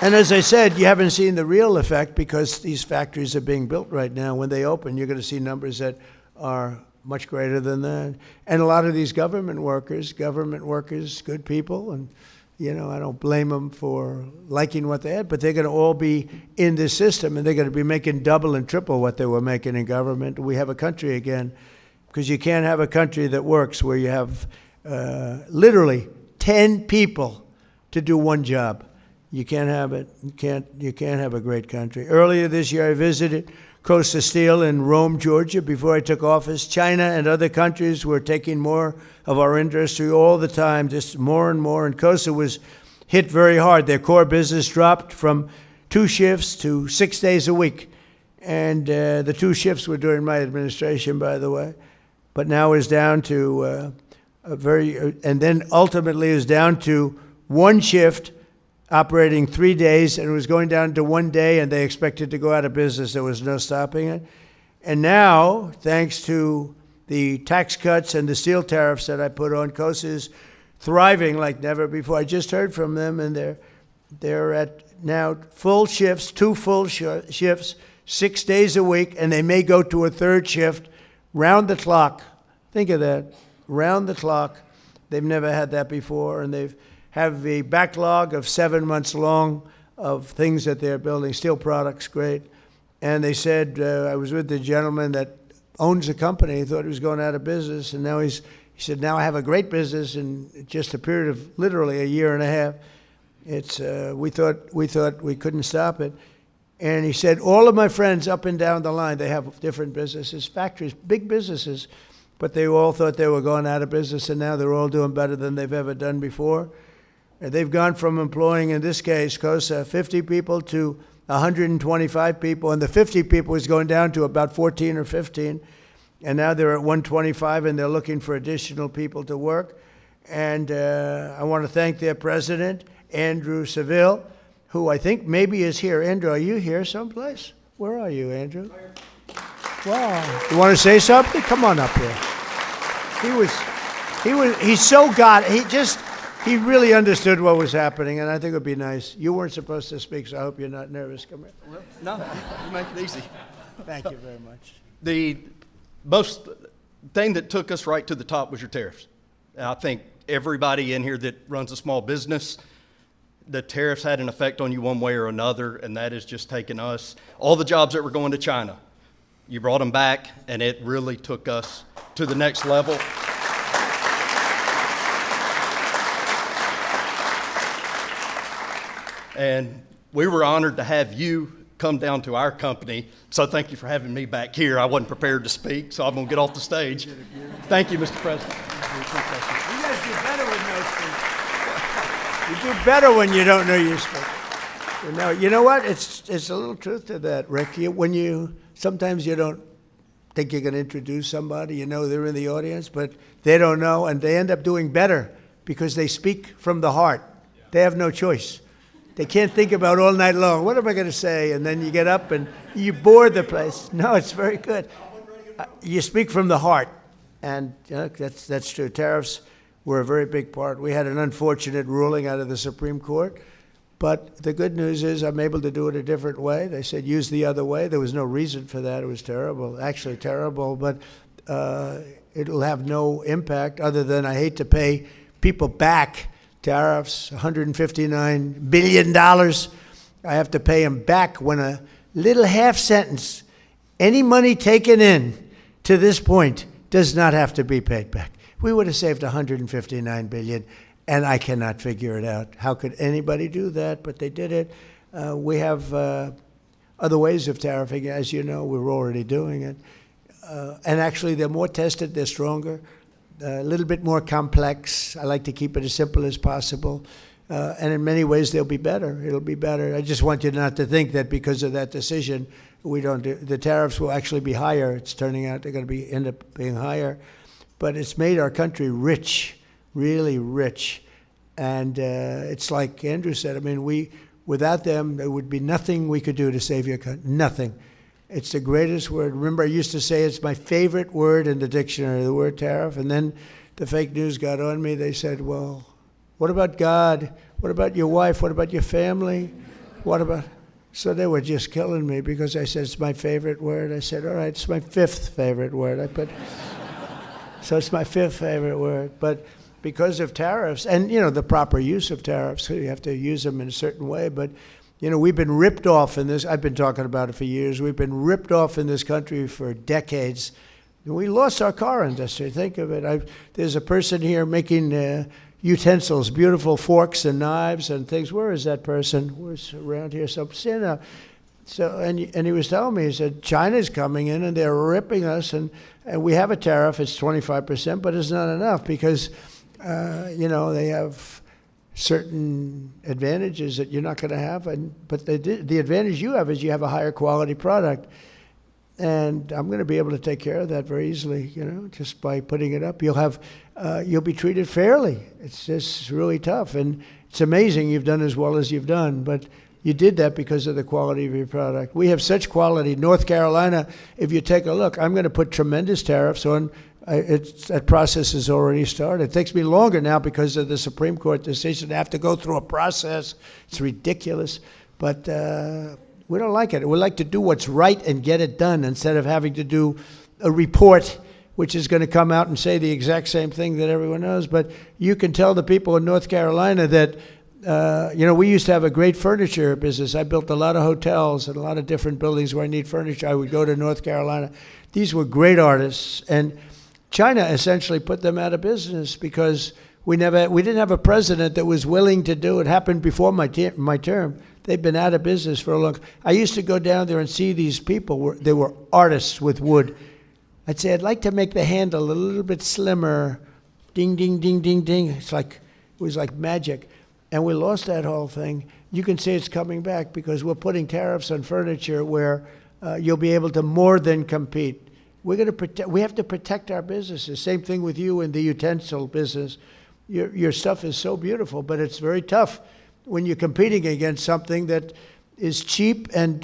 as I said, you haven't seen the real effect, because these factories are being built right now. When they open, you're going to see numbers that are much greater than that. And a lot of these government workers, good people, and I don't blame them for liking what they had, but they're going to all be in this system, and they're going to be making double and triple what they were making in government. We have a country again, because you can't have a country that works where you have literally 10 people to do one job. You can't have it. You can't have a great country. Earlier this year, I visited Costa Steel in Rome, Georgia, before I took office. China and other countries were taking more of our industry all the time, just more and more. And Costa was hit very hard. Their core business dropped from 2 shifts to 6 days a week. And the 2 shifts were during my administration, by the way. But now is down to and then ultimately is down to 1 shift operating 3 days, and it was going down to 1 day, and they expected to go out of business. There was no stopping it. And now, thanks to the tax cuts and the steel tariffs that I put on, Costa is thriving like never before. I just heard from them, and they're at now full shifts, 2 full shifts, 6 days a week, and they may go to a 3rd shift round the clock. Think of that, round the clock. They've never had that before, and they've have a backlog of 7 months long of things that they're building, steel products, great. And they said, I was with the gentleman that owns the company. He thought he was going out of business, and now he said, now I have a great business in just a period of literally a year and a half. We thought we couldn't stop it. And he said, all of my friends up and down the line, they have different businesses, factories, big businesses, but they all thought they were going out of business, and now they're all doing better than they've ever done before. They've gone from employing, in this case, Costa, 50 people to 125 people, and the 50 people is going down to about 14 or 15, and now they're at 125, and they're looking for additional people to work. And I want to thank their president, Andrew Seville, who I think maybe is here. Andrew, are you here someplace? Where are you, Andrew? Wow. You want to say something? Come on up here. He really understood what was happening, and I think it would be nice. You weren't supposed to speak, so I hope you're not nervous. Come here. Well, no, you make it easy. Thank you very much. The most thing that took us right to the top was your tariffs. And I think everybody in here that runs a small business, the tariffs had an effect on you one way or another, and that is just taking us, all the jobs that were going to China, you brought them back, and it really took us to the next level. And we were honored to have you come down to our company. So thank you for having me back here. I wasn't prepared to speak, so I'm going to get off the stage. Thank you, Mr. President. You guys do better with no speech. You do better when you don't know your speech. You know what? It's a little truth to that, Rick. Sometimes you don't think you're going to introduce somebody. You know they're in the audience, but they don't know, and they end up doing better because they speak from the heart. They have no choice. They can't think about all night long, what am I going to say? And then you get up and you bore the place. No, it's very good. You speak from the heart, and that's true. Tariffs were a very big part. We had an unfortunate ruling out of the Supreme Court, but the good news is I'm able to do it a different way. They said use the other way. There was no reason for that. It was terrible, actually terrible, but it'll have no impact other than I hate to pay people back tariffs, $159 billion. I have to pay them back when a little half sentence, any money taken in to this point does not have to be paid back. We would have saved $159 billion, and I cannot figure it out. How could anybody do that? But they did it. We have other ways of tariffing. As you know, we're already doing it. And actually, they're more tested, they're stronger. A little bit more complex. I like to keep it as simple as possible. And in many ways, they'll be better. It'll be better. I just want you not to think that because of that decision, the tariffs will actually be higher. It's turning out they're going to end up being higher. But it's made our country rich, really rich. And it's like Andrew said, I mean, without them, there would be nothing we could do to save your country. Nothing. It's the greatest word. Remember, I used to say it's my favorite word in the dictionary, the word tariff. And then the fake news got on me. They said, well, what about God? What about your wife? What about your family? What about... So they were just killing me because I said it's my favorite word. I said, all right, it's my fifth favorite word. So it's my fifth favorite word. But because of tariffs and, the proper use of tariffs, you have to use them in a certain way. But we've been ripped off in this. I've been talking about it for years. We've been ripped off in this country for decades. We lost our car industry. Think of it. There's a person here making utensils, beautiful forks and knives and things. Where is that person? Where's around here? So and he was telling me, he said, China's coming in and they're ripping us. And we have a tariff. It's 25%, but it's not enough because, they have certain advantages that you're not going to have, but the advantage you have is you have a higher quality product, and I'm going to be able to take care of that very easily. Just by putting it up, you'll be treated fairly. It's just really tough, and it's amazing you've done as well as you've done, but you did that because of the quality of your product. We have such quality. North Carolina, if you take a look, I'm going to put tremendous tariffs on. That process has already started. It takes me longer now because of the Supreme Court decision. I have to go through a process. It's ridiculous. But we don't like it. We like to do what's right and get it done instead of having to do a report which is going to come out and say the exact same thing that everyone knows. But you can tell the people in North Carolina that, we used to have a great furniture business. I built a lot of hotels and a lot of different buildings where I need furniture. I would go to North Carolina. These were great artists. And China essentially put them out of business because we didn't have a president that was willing to do it. It happened before my term. They've been out of business for a long time. I used to go down there and see these people. They were artists with wood. I'd say, I'd like to make the handle a little bit slimmer. Ding, ding, ding, ding, ding. It was like magic. And we lost that whole thing. You can say it's coming back because we're putting tariffs on furniture where you'll be able to more than compete. We have to protect our businesses. Same thing with you in the utensil business. Your stuff is so beautiful, but it's very tough when you're competing against something that is cheap and,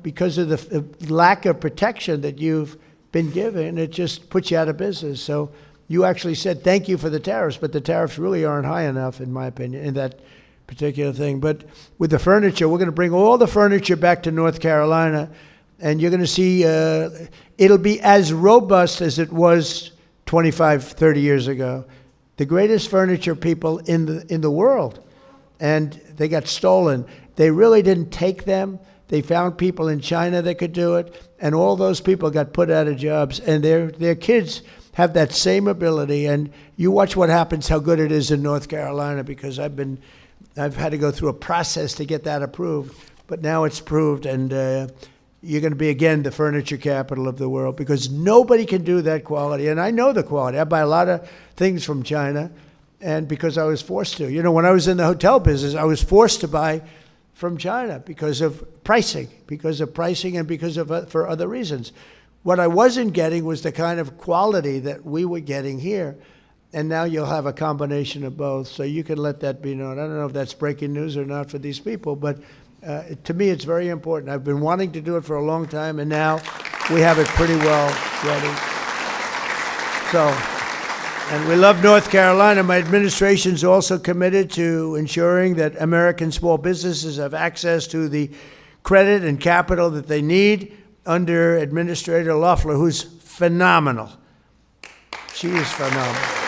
because of the lack of protection that you've been given, it just puts you out of business. So you actually said thank you for the tariffs, but the tariffs really aren't high enough, in my opinion, in that particular thing. But with the furniture, we're going to bring all the furniture back to North Carolina. And you're going to see it'll be as robust as it was 25, 30 years ago. The greatest furniture people in the world. And they got stolen. They really didn't take them. They found people in China that could do it. And all those people got put out of jobs. And their kids have that same ability. And you watch what happens, how good it is in North Carolina, because I've been I've had to go through a process to get that approved, but now it's approved, and you're going to be, again, the furniture capital of the world, because nobody can do that quality. And I know the quality. I buy a lot of things from China, and because I was forced to. You know, when I was in the hotel business, I was forced to buy from China because of pricing and because of for other reasons. What I wasn't getting was the kind of quality that we were getting here. And now you'll have a combination of both, so you can let that be known. I don't know if that's breaking news or not for these people, but to me, it's very important. I've been wanting to do it for a long time, and now we have it pretty well ready. So, and we love North Carolina. My administration's also committed to ensuring that American small businesses have access to the credit and capital that they need under Administrator Loeffler, who's phenomenal. She is phenomenal.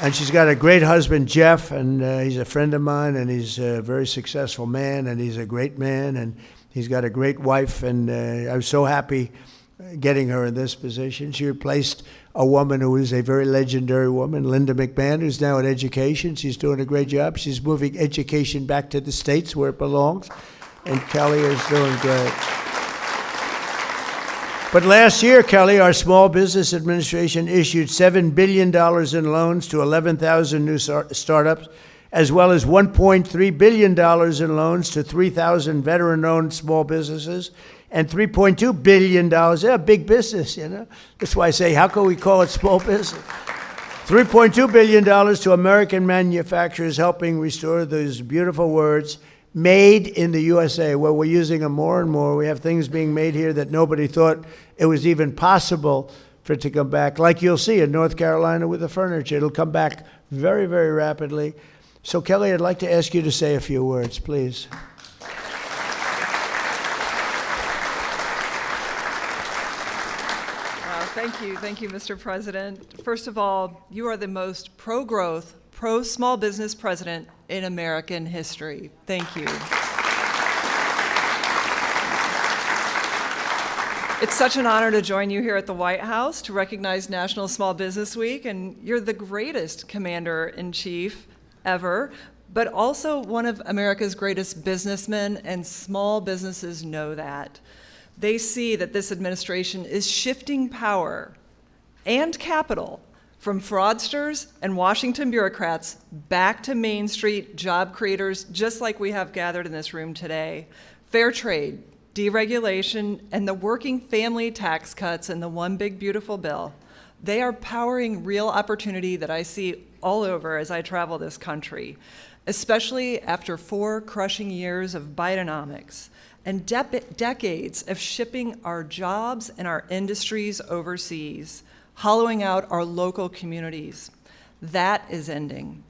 And she's got a great husband, Jeff, and he's a friend of mine, and he's a very successful man, and he's a great man, and he's got a great wife, and I was so happy getting her in this position. She replaced a woman who is a very legendary woman, Linda McMahon, who's now in education. She's doing a great job. She's moving education back to the States where it belongs, and Kelly is doing great. But last year, Kelly, our Small Business Administration issued $7 billion in loans to 11,000 new startups, as well as $1.3 billion in loans to 3,000 veteran-owned small businesses, and $3.2 billion. They're a big business, you know. That's why I say, how can we call it small business? $3.2 billion to American manufacturers, helping restore those beautiful words, made in the USA. Well, we're using them more and more. We have things being made here that nobody thought it was even possible for it to come back. Like you'll see in North Carolina with the furniture. It'll come back very, very rapidly. So, Kelly, I'd like to ask you to say a few words, please. Thank you, Mr. President. First of all, you are the most pro-growth, pro-small business president in American history. Thank you. It's such an honor to join you here at the White House to recognize National Small Business Week, and you're the greatest commander-in-chief ever, but also one of America's greatest businessmen, and small businesses know that. They see that this administration is shifting power and capital from fraudsters and Washington bureaucrats back to Main Street job creators, just like we have gathered in this room today. Fair trade, deregulation, and the working family tax cuts in the One Big Beautiful Bill, they are powering real opportunity that I see all over as I travel this country, especially after 4 crushing years of Bidenomics and decades of shipping our jobs and our industries overseas, hollowing out our local communities. That is ending.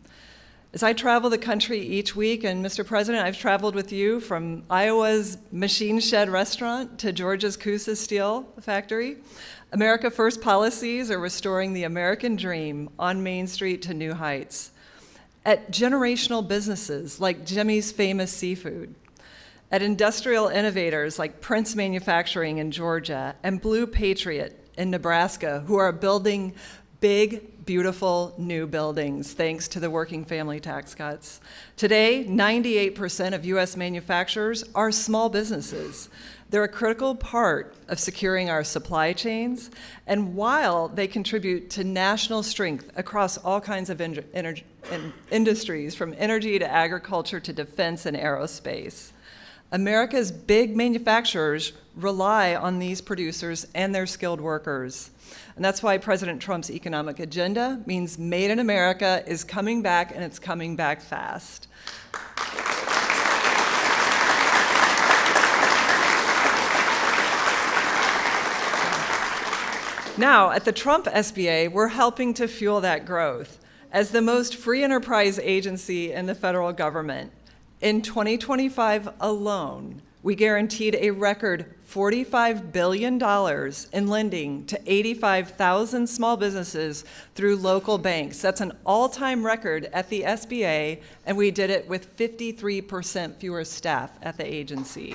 As I travel the country each week, and Mr. President, I've traveled with you from Iowa's Machine Shed restaurant to Georgia's Coosa Steel factory. America First policies are restoring the American dream on Main Street to new heights. At generational businesses like Jimmy's Famous Seafood, at industrial innovators like Prince Manufacturing in Georgia and Blue Patriot in Nebraska, who are building big, beautiful new buildings thanks to the working family tax cuts. Today, 98% of U.S. manufacturers are small businesses. They're a critical part of securing our supply chains, and while they contribute to national strength across all kinds of industries, from energy to agriculture to defense and aerospace, America's big manufacturers rely on these producers and their skilled workers. And that's why President Trump's economic agenda means Made in America is coming back, and it's coming back fast. Now, at the Trump SBA, we're helping to fuel that growth. As the most free enterprise agency in the federal government, in 2025 alone, we guaranteed a record $45 billion in lending to 85,000 small businesses through local banks. That's an all-time record at the SBA, and we did it with 53% fewer staff at the agency.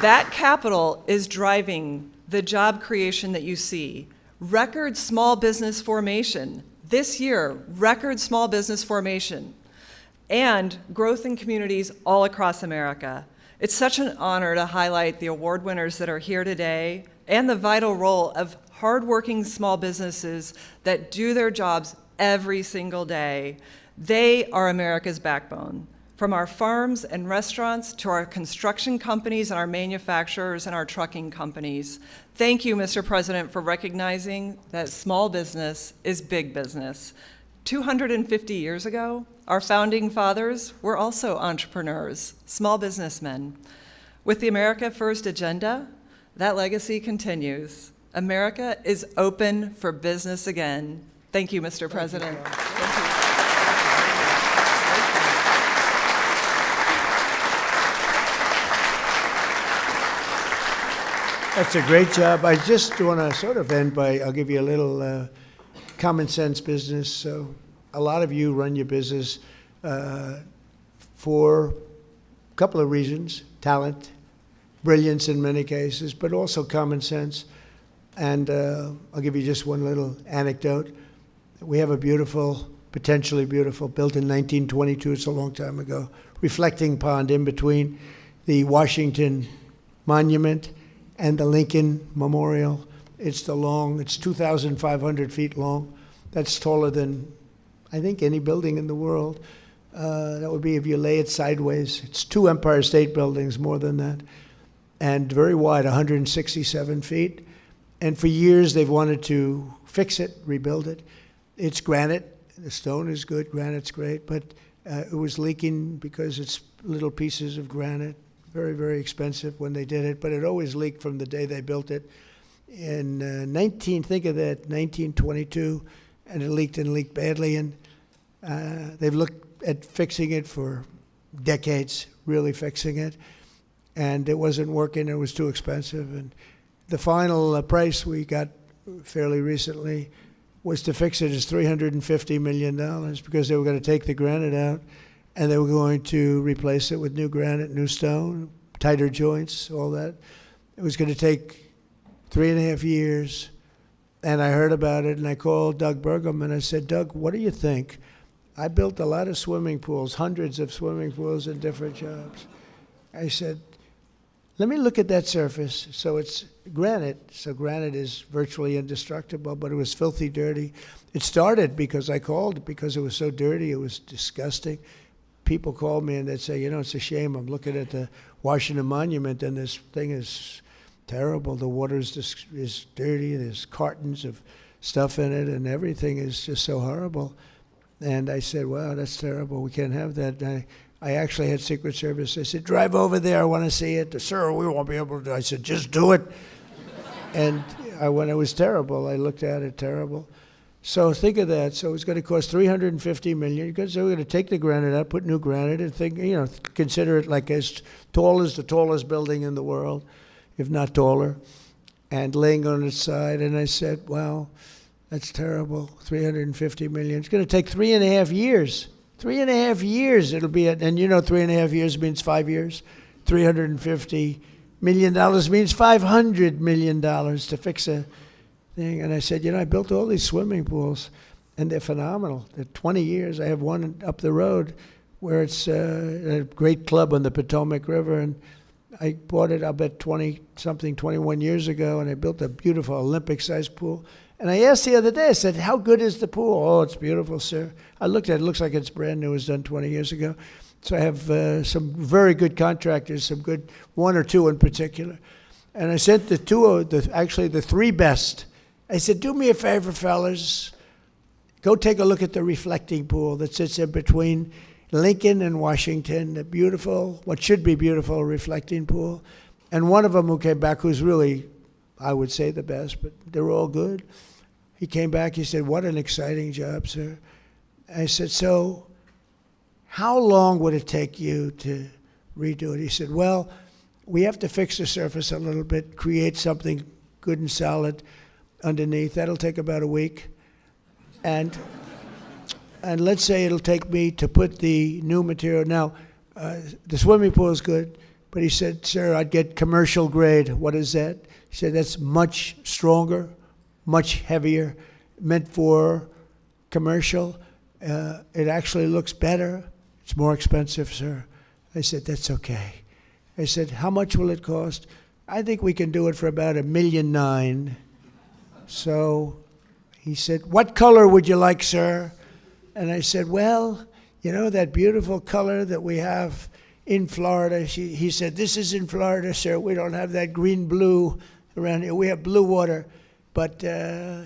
That capital is driving the job creation that you see, record small business formation. This year, record small business formation, and growth in communities all across America. It's such an honor to highlight the award winners that are here today and the vital role of hardworking small businesses that do their jobs every single day. They are America's backbone. From our farms and restaurants to our construction companies and our manufacturers and our trucking companies. Thank you, Mr. President, for recognizing that small business is big business. 250 years ago, our founding fathers were also entrepreneurs, small businessmen. With the America First agenda, that legacy continues. America is open for business again. Thank you, Mr. President. Thank you. That's a great job. I just want to sort of end by, I'll give you a little common sense business. So a lot of you run your business for a couple of reasons: talent, brilliance in many cases, but also common sense. And I'll give you just one little anecdote. We have a beautiful, potentially beautiful, built in 1922, it's a long time ago, reflecting pond in between the Washington Monument and the Lincoln Memorial. It's 2,500 feet long. That's taller than, I think, any building in the world. That would be if you lay it sideways. It's 2 Empire State Buildings, more than that. And very wide, 167 feet. And for years they've wanted to fix it, rebuild it. It's granite. The stone is good, granite's great, but it was leaking because it's little pieces of granite. Very, very expensive when they did it, but it always leaked from the day they built it. In 1922, and it leaked badly, and they've looked at fixing it for decades, really fixing it, and it wasn't working. It was too expensive, and the final price we got fairly recently was to fix it as $350 million because they were going to take the granite out and they were going to replace it with new granite, new stone, tighter joints, all that. It was going to take 3.5 years. And I heard about it, and I called Doug Burgum, and I said, Doug, what do you think? I built a lot of swimming pools, hundreds of swimming pools in different jobs. I said, let me look at that surface. So it's granite. So granite is virtually indestructible, but it was filthy dirty. It started because I called because it was so dirty. It was disgusting. People called me and they'd say, it's a shame. I'm looking at the Washington Monument and this thing is terrible. The water is dirty. There's cartons of stuff in it and everything is just so horrible. And I said, wow, that's terrible. We can't have that. And I actually had Secret Service. I said, drive over there. I want to see it. Sir, we won't be able to. I said, just do it. And when it was terrible, I looked at it, terrible. So think of that. So it's going to cost $350 million. Because we're going to take the granite out, put new granite, and consider it like as tall as the tallest building in the world, if not taller, and laying on its side. And I said, wow, that's terrible. $350 million. It's going to take 3.5 years. 3.5 years it'll be, and 3.5 years means 5 years. $350 million means $500 million to fix a thing. And I said, I built all these swimming pools, and they're phenomenal. They're 20 years. I have one up the road where it's a great club on the Potomac River, and I bought it, I'll bet 21 years ago, and I built a beautiful Olympic-sized pool. And I asked the other day, I said, how good is the pool? Oh, it's beautiful, sir. I looked at it, it looks like it's brand new, it was done 20 years ago. So I have some very good contractors, some good, one or two in particular. And I sent the three best. I said, do me a favor, fellas. Go take a look at the reflecting pool that sits in between Lincoln and Washington, the beautiful, what should be beautiful reflecting pool. And one of them who came back, who's really, I would say, the best, but they're all good. He came back, he said, what an exciting job, sir. I said, so how long would it take you to redo it? He said, well, we have to fix the surface a little bit, create something good and solid underneath. That'll take about a week. And let's say it'll take me to put the new material. Now, the swimming pool is good, But he said, sir, I'd get commercial grade. What is that? He said, that's much stronger, much heavier, meant for commercial. It actually looks better. It's more expensive, sir. I said, that's okay. I said, how much will it cost? I think we can do it for about $1.9 million. So he said, what color would you like, sir? And I said, well, you know that beautiful color that we have in Florida? He said, this is in Florida, sir. We don't have that green-blue around here. We have blue water. But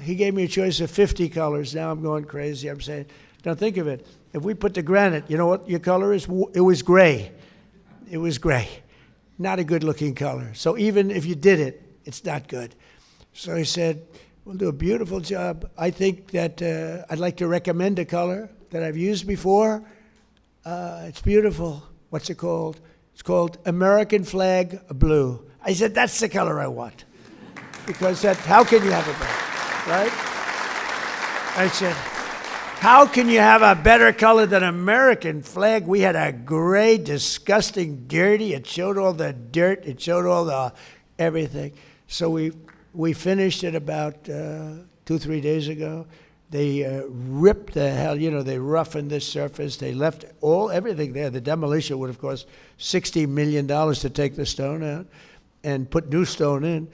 he gave me a choice of 50 colors. Now I'm going crazy. I'm saying, now think of it. If we put the granite, you know what your color is? It was gray. It was gray. Not a good-looking color. So even if you did it, it's not good. So he said, we'll do a beautiful job. I think that I'd like to recommend a color that I've used before. It's beautiful. What's it called? It's called American Flag Blue. I said, that's the color I want. Because how can you have it better, right? I said, how can you have a better color than American flag? We had a gray, disgusting, dirty. It showed all the dirt. It showed all the everything. So we finished it about 2-3 days ago. They ripped the hell, they roughened this surface. They left everything there. The demolition would have cost $60 million to take the stone out and put new stone in.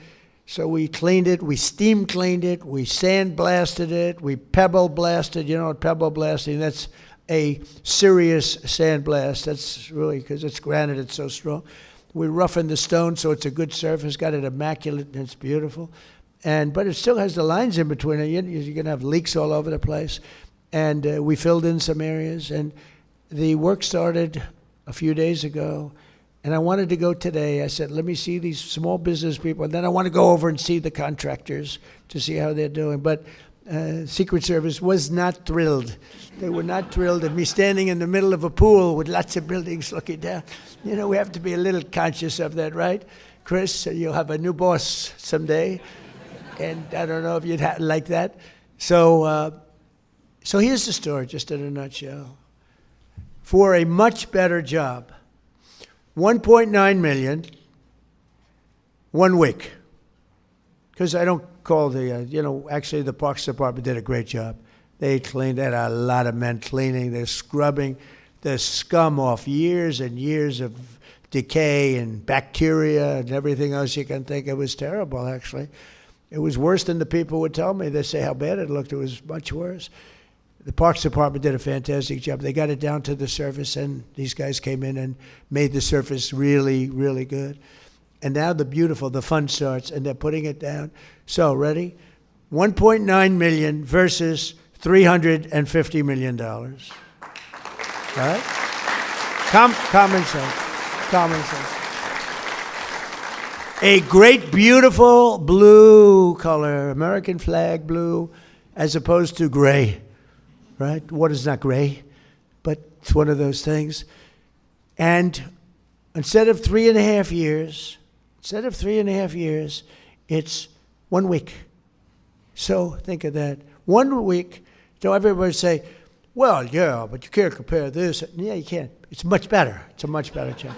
So we cleaned it, we steam cleaned it, we sand blasted it, we pebble blasted. You know what pebble blasting, that's a serious sand blast. That's really, because it's granite, it's so strong. We roughened the stone so it's a good surface, got it immaculate, and it's beautiful. But it still has the lines in between it. You're going to have leaks all over the place. And we filled in some areas, and the work started a few days ago. And I wanted to go today. I said, let me see these small business people. And then I want to go over and see the contractors to see how they're doing. But Secret Service was not thrilled. They were not thrilled at me standing in the middle of a pool with lots of buildings looking down. We have to be a little conscious of that, right? Chris, you'll have a new boss someday. And I don't know if you'd like that. So here's the story, just in a nutshell. For a much better job, 1.9 million, 1 week. Because I don't call actually the Parks Department did a great job. They cleaned, they had a lot of men cleaning, they're scrubbing the scum off years and years of decay and bacteria and everything else you can think. It was terrible, actually. It was worse than the people would tell me. They say how bad it looked. It was much worse. The Parks Department did a fantastic job. They got it down to the surface, and these guys came in and made the surface really, really good. And now the fun starts, and they're putting it down. So, ready? 1.9 million versus $350 million. Right? Common sense. Common sense. A great, beautiful blue color, American flag blue, as opposed to gray. Right? Water's not gray, but it's one of those things. And instead of 3.5 years, it's 1 week. So think of that. 1 week. So everybody say, well, yeah, but you can't compare this. Yeah, you can't. It's much better. It's a much better job.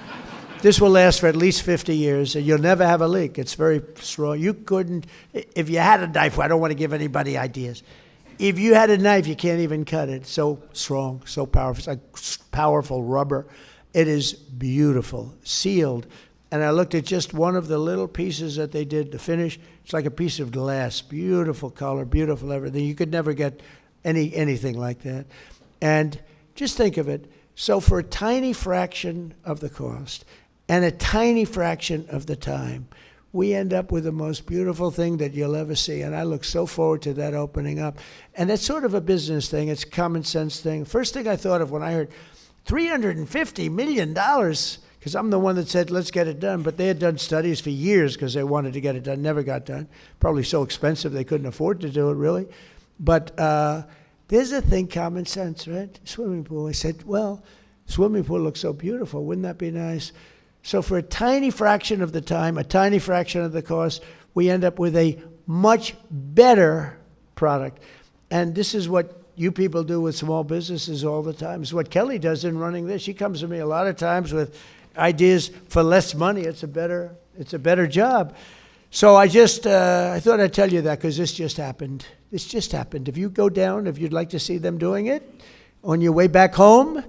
This will last for at least 50 years, and you'll never have a leak. It's very strong. You couldn't, if you had a knife, I don't want to give anybody ideas. If you had a knife, you can't even cut it. So strong, so powerful. It's like powerful rubber. It is beautiful, sealed. And I looked at just one of the little pieces that they did to finish. It's like a piece of glass. Beautiful color, beautiful everything. You could never get anything like that. And just think of it. So for a tiny fraction of the cost and a tiny fraction of the time, we end up with the most beautiful thing that you'll ever see. And I look so forward to that opening up. And it's sort of a business thing. It's a common sense thing. First thing I thought of when I heard $350 million, because I'm the one that said, let's get it done. But they had done studies for years because they wanted to get it done. Never got done. Probably so expensive they couldn't afford to do it, really. But there's a thing, common sense, right? Swimming pool. I said, well, swimming pool looks so beautiful. Wouldn't that be nice? So for a tiny fraction of the time, a tiny fraction of the cost, we end up with a much better product. And this is what you people do with small businesses all the time. It's what Kelly does in running this. She comes to me a lot of times with ideas for less money. It's a better job. So I thought I'd tell you that because this just happened. This just happened. If you go down, if you'd like to see them doing it, on your way back home,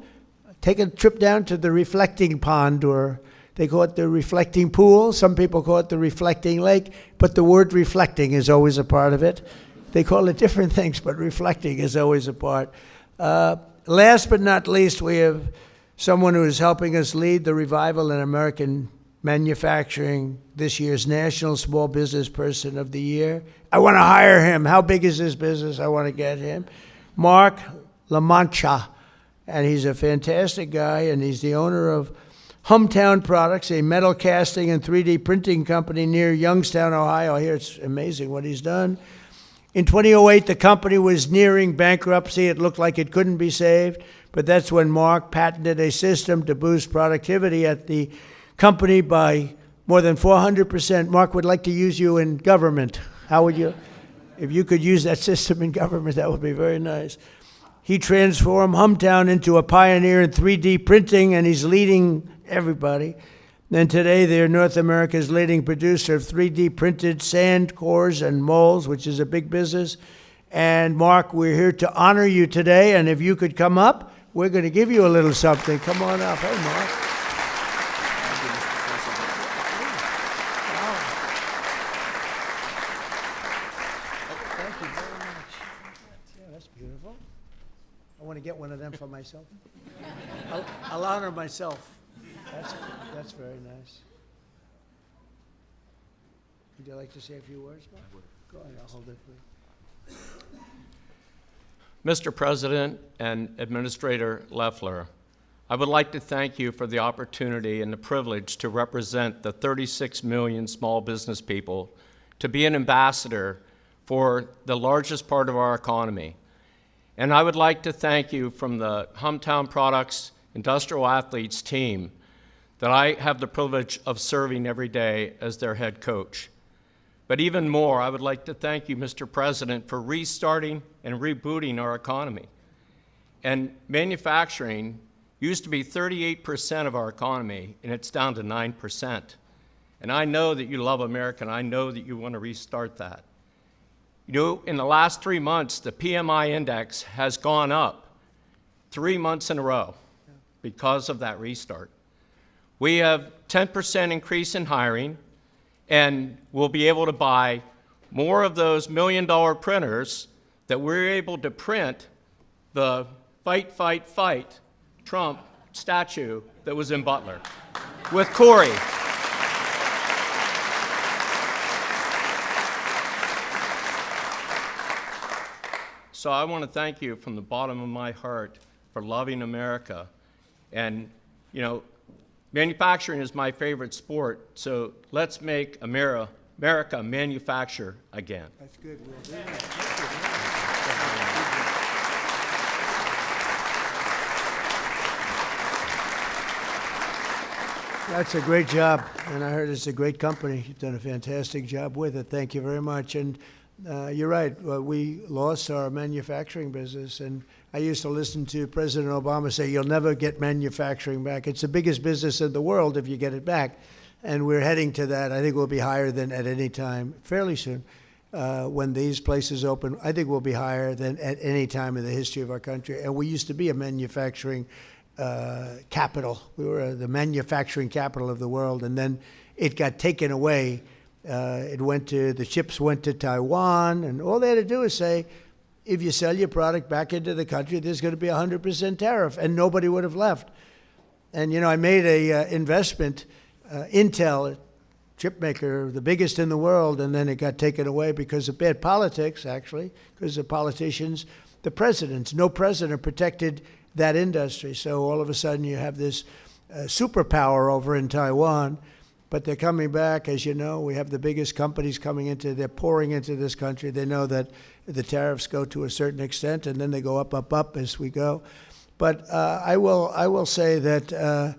take a trip down to the reflecting pond, or they call it the reflecting pool. Some people call it the reflecting lake, but the word reflecting is always a part of it. They call it different things, but reflecting is always a part. Last but not least, we have someone who is helping us lead the revival in American manufacturing, this year's National Small Business Person of the Year. I want to hire him. How big is this business? I want to get him. Mark LaMancha, and he's a fantastic guy, and he's the owner of Hometown Products, a metal casting and 3D printing company near Youngstown, Ohio. I hear it's amazing what he's done. In 2008, the company was nearing bankruptcy. It looked like it couldn't be saved, but that's when Mark patented a system to boost productivity at the company by more than 400%. Mark would like to use you in government. How would you? If you could use that system in government, that would be very nice. He transformed Hometown into a pioneer in 3D printing, and he's leading everybody. And today, they're North America's leading producer of 3D printed sand cores and molds, which is a big business. And Mark, we're here to honor you today, and if you could come up, we're going to give you a little something. Come on up. Hey, Mark. I want to get one of them for myself. I'll honor myself. That's very nice. Would you like to say a few words, Mark? I would. Go ahead, I'll hold it for you. Mr. President and Administrator Loeffler, I would like to thank you for the opportunity and the privilege to represent the 36 million small business people, to be an ambassador for the largest part of our economy. And I would like to thank you from the Hometown Products Industrial Athletes team that I have the privilege of serving every day as their head coach. But even more, I would like to thank you, Mr. President, for restarting and rebooting our economy. And manufacturing used to be 38% of our economy, and it's down to 9%. And I know that you love America, and I know that you want to restart that. You know, in the last 3 months, the PMI index has gone up 3 months in a row because of that restart. We have 10% increase in hiring, and we'll be able to buy more of those $1 million printers that we're able to print the fight, fight, fight Trump statue that was in Butler with Corey. So I want to thank you from the bottom of my heart for loving America. And, you know, manufacturing is my favorite sport, so let's make America manufacture again. That's good. We'll do that. That's a great job, and I heard it's a great company. You've done a fantastic job with it. Thank you very much. And you're right. We lost our manufacturing business, and I used to listen to President Obama say, "You'll never get manufacturing back. It's the biggest business in the world if you get it back." And we're heading to that. I think we'll be higher than at any time, fairly soon. When these places open, I think we'll be higher than at any time in the history of our country. And we used to be a manufacturing capital. We were the manufacturing capital of the world, and then it got taken away. The chips went to Taiwan, and all they had to do is say, if you sell your product back into the country, there's going to be 100% tariff, and nobody would have left. And, you know, I made a investment, Intel, chip maker, the biggest in the world, and then it got taken away because of bad politics, actually, because the politicians, the presidents, no president protected that industry. So all of a sudden you have this superpower over in Taiwan. But they're coming back. As you know, we have the biggest companies they're pouring into this country. They know that the tariffs go to a certain extent, and then they go up, up, up as we go. But I will say that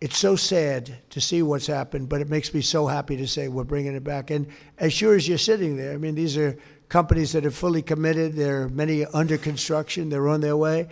it's so sad to see what's happened, but it makes me so happy to say we're bringing it back. And as sure as you're sitting there, I mean, these are companies that are fully committed. There are many under construction. They're on their way.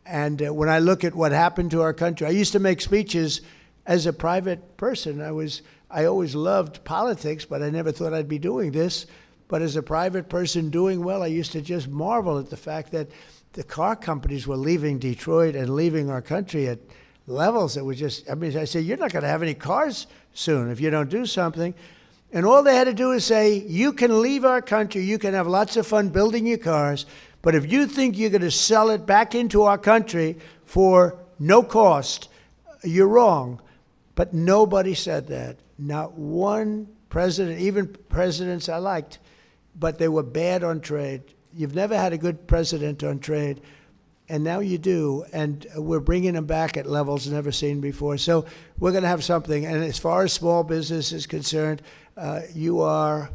And when I look at what happened to our country, I used to make speeches as a private person, I always loved politics, but I never thought I'd be doing this. But as a private person doing well, I used to just marvel at the fact that the car companies were leaving Detroit and leaving our country at levels that were just, I mean, I said, you're not going to have any cars soon if you don't do something. And all they had to do is say, you can leave our country, you can have lots of fun building your cars, but if you think you're going to sell it back into our country for no cost, you're wrong. But nobody said that. Not one president, even presidents I liked, but they were bad on trade. You've never had a good president on trade, and now you do, and we're bringing them back at levels never seen before. So we're going to have something. And as far as small business is concerned, you are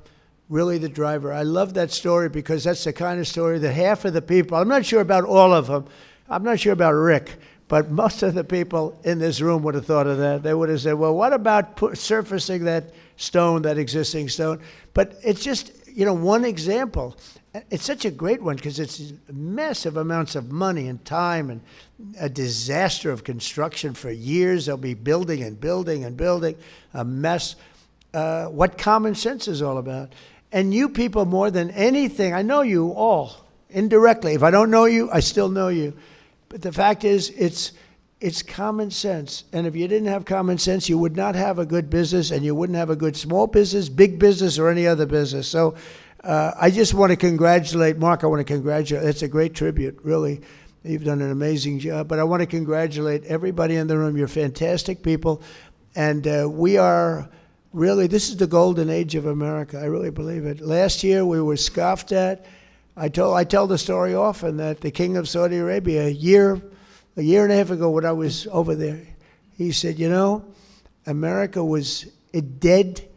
really the driver. I love that story because that's the kind of story that half of the people, I'm not sure about all of them, I'm not sure about Rick, but most of the people in this room would have thought of that. They would have said, well, what about surfacing that stone, that existing stone? But it's just, one example. It's such a great one because it's massive amounts of money and time and a disaster of construction for years. They'll be building and building and building, a mess. What common sense is all about. And you people more than anything, I know you all indirectly. If I don't know you, I still know you. But the fact is, it's common sense. And if you didn't have common sense, you would not have a good business, and you wouldn't have a good small business, big business, or any other business. So I just want to congratulate Mark. I want to congratulate. It's a great tribute, really. You've done an amazing job. But I want to congratulate everybody in the room. You're fantastic people. And we are really, this is the golden age of America. I really believe it. Last year, we were scoffed at. I tell the story often that the king of Saudi Arabia, a year and a half ago when I was over there, he said, America was a dead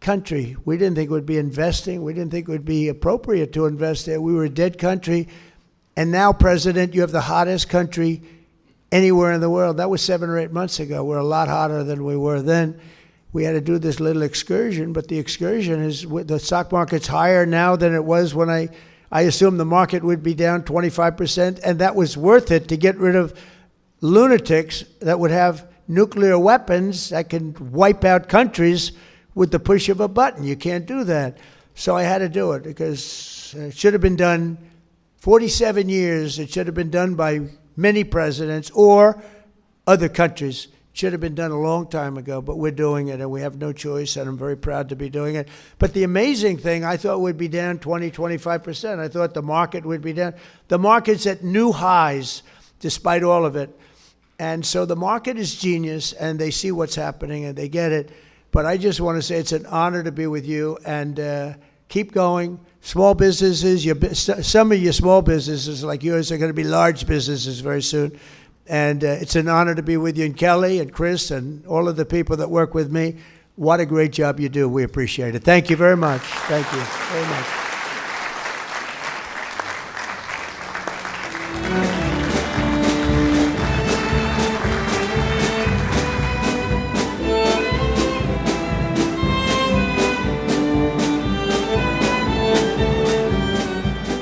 country. We didn't think it would be investing. We didn't think it would be appropriate to invest there. We were a dead country. And now, President, you have the hottest country anywhere in the world. That was 7 or 8 months ago. We're a lot hotter than we were then. We had to do this little excursion, but the excursion is, the stock market's higher now than it was when I assumed the market would be down 25%, and that was worth it to get rid of lunatics that would have nuclear weapons that can wipe out countries with the push of a button. You can't do that. So I had to do it because it should have been done 47 years. It should have been done by many presidents or other countries. It should have been done a long time ago, but we're doing it, and we have no choice, and I'm very proud to be doing it. But the amazing thing, I thought would be down 20, 25%. I thought the market would be down. The market's at new highs, despite all of it. And so the market is genius, and they see what's happening, and they get it. But I just want to say it's an honor to be with you, and keep going. Small businesses, some of your small businesses like yours are going to be large businesses very soon. And it's an honor to be with you, and Kelly and Chris and all of the people that work with me. What a great job you do. We appreciate it. Thank you very much. Thank you very much.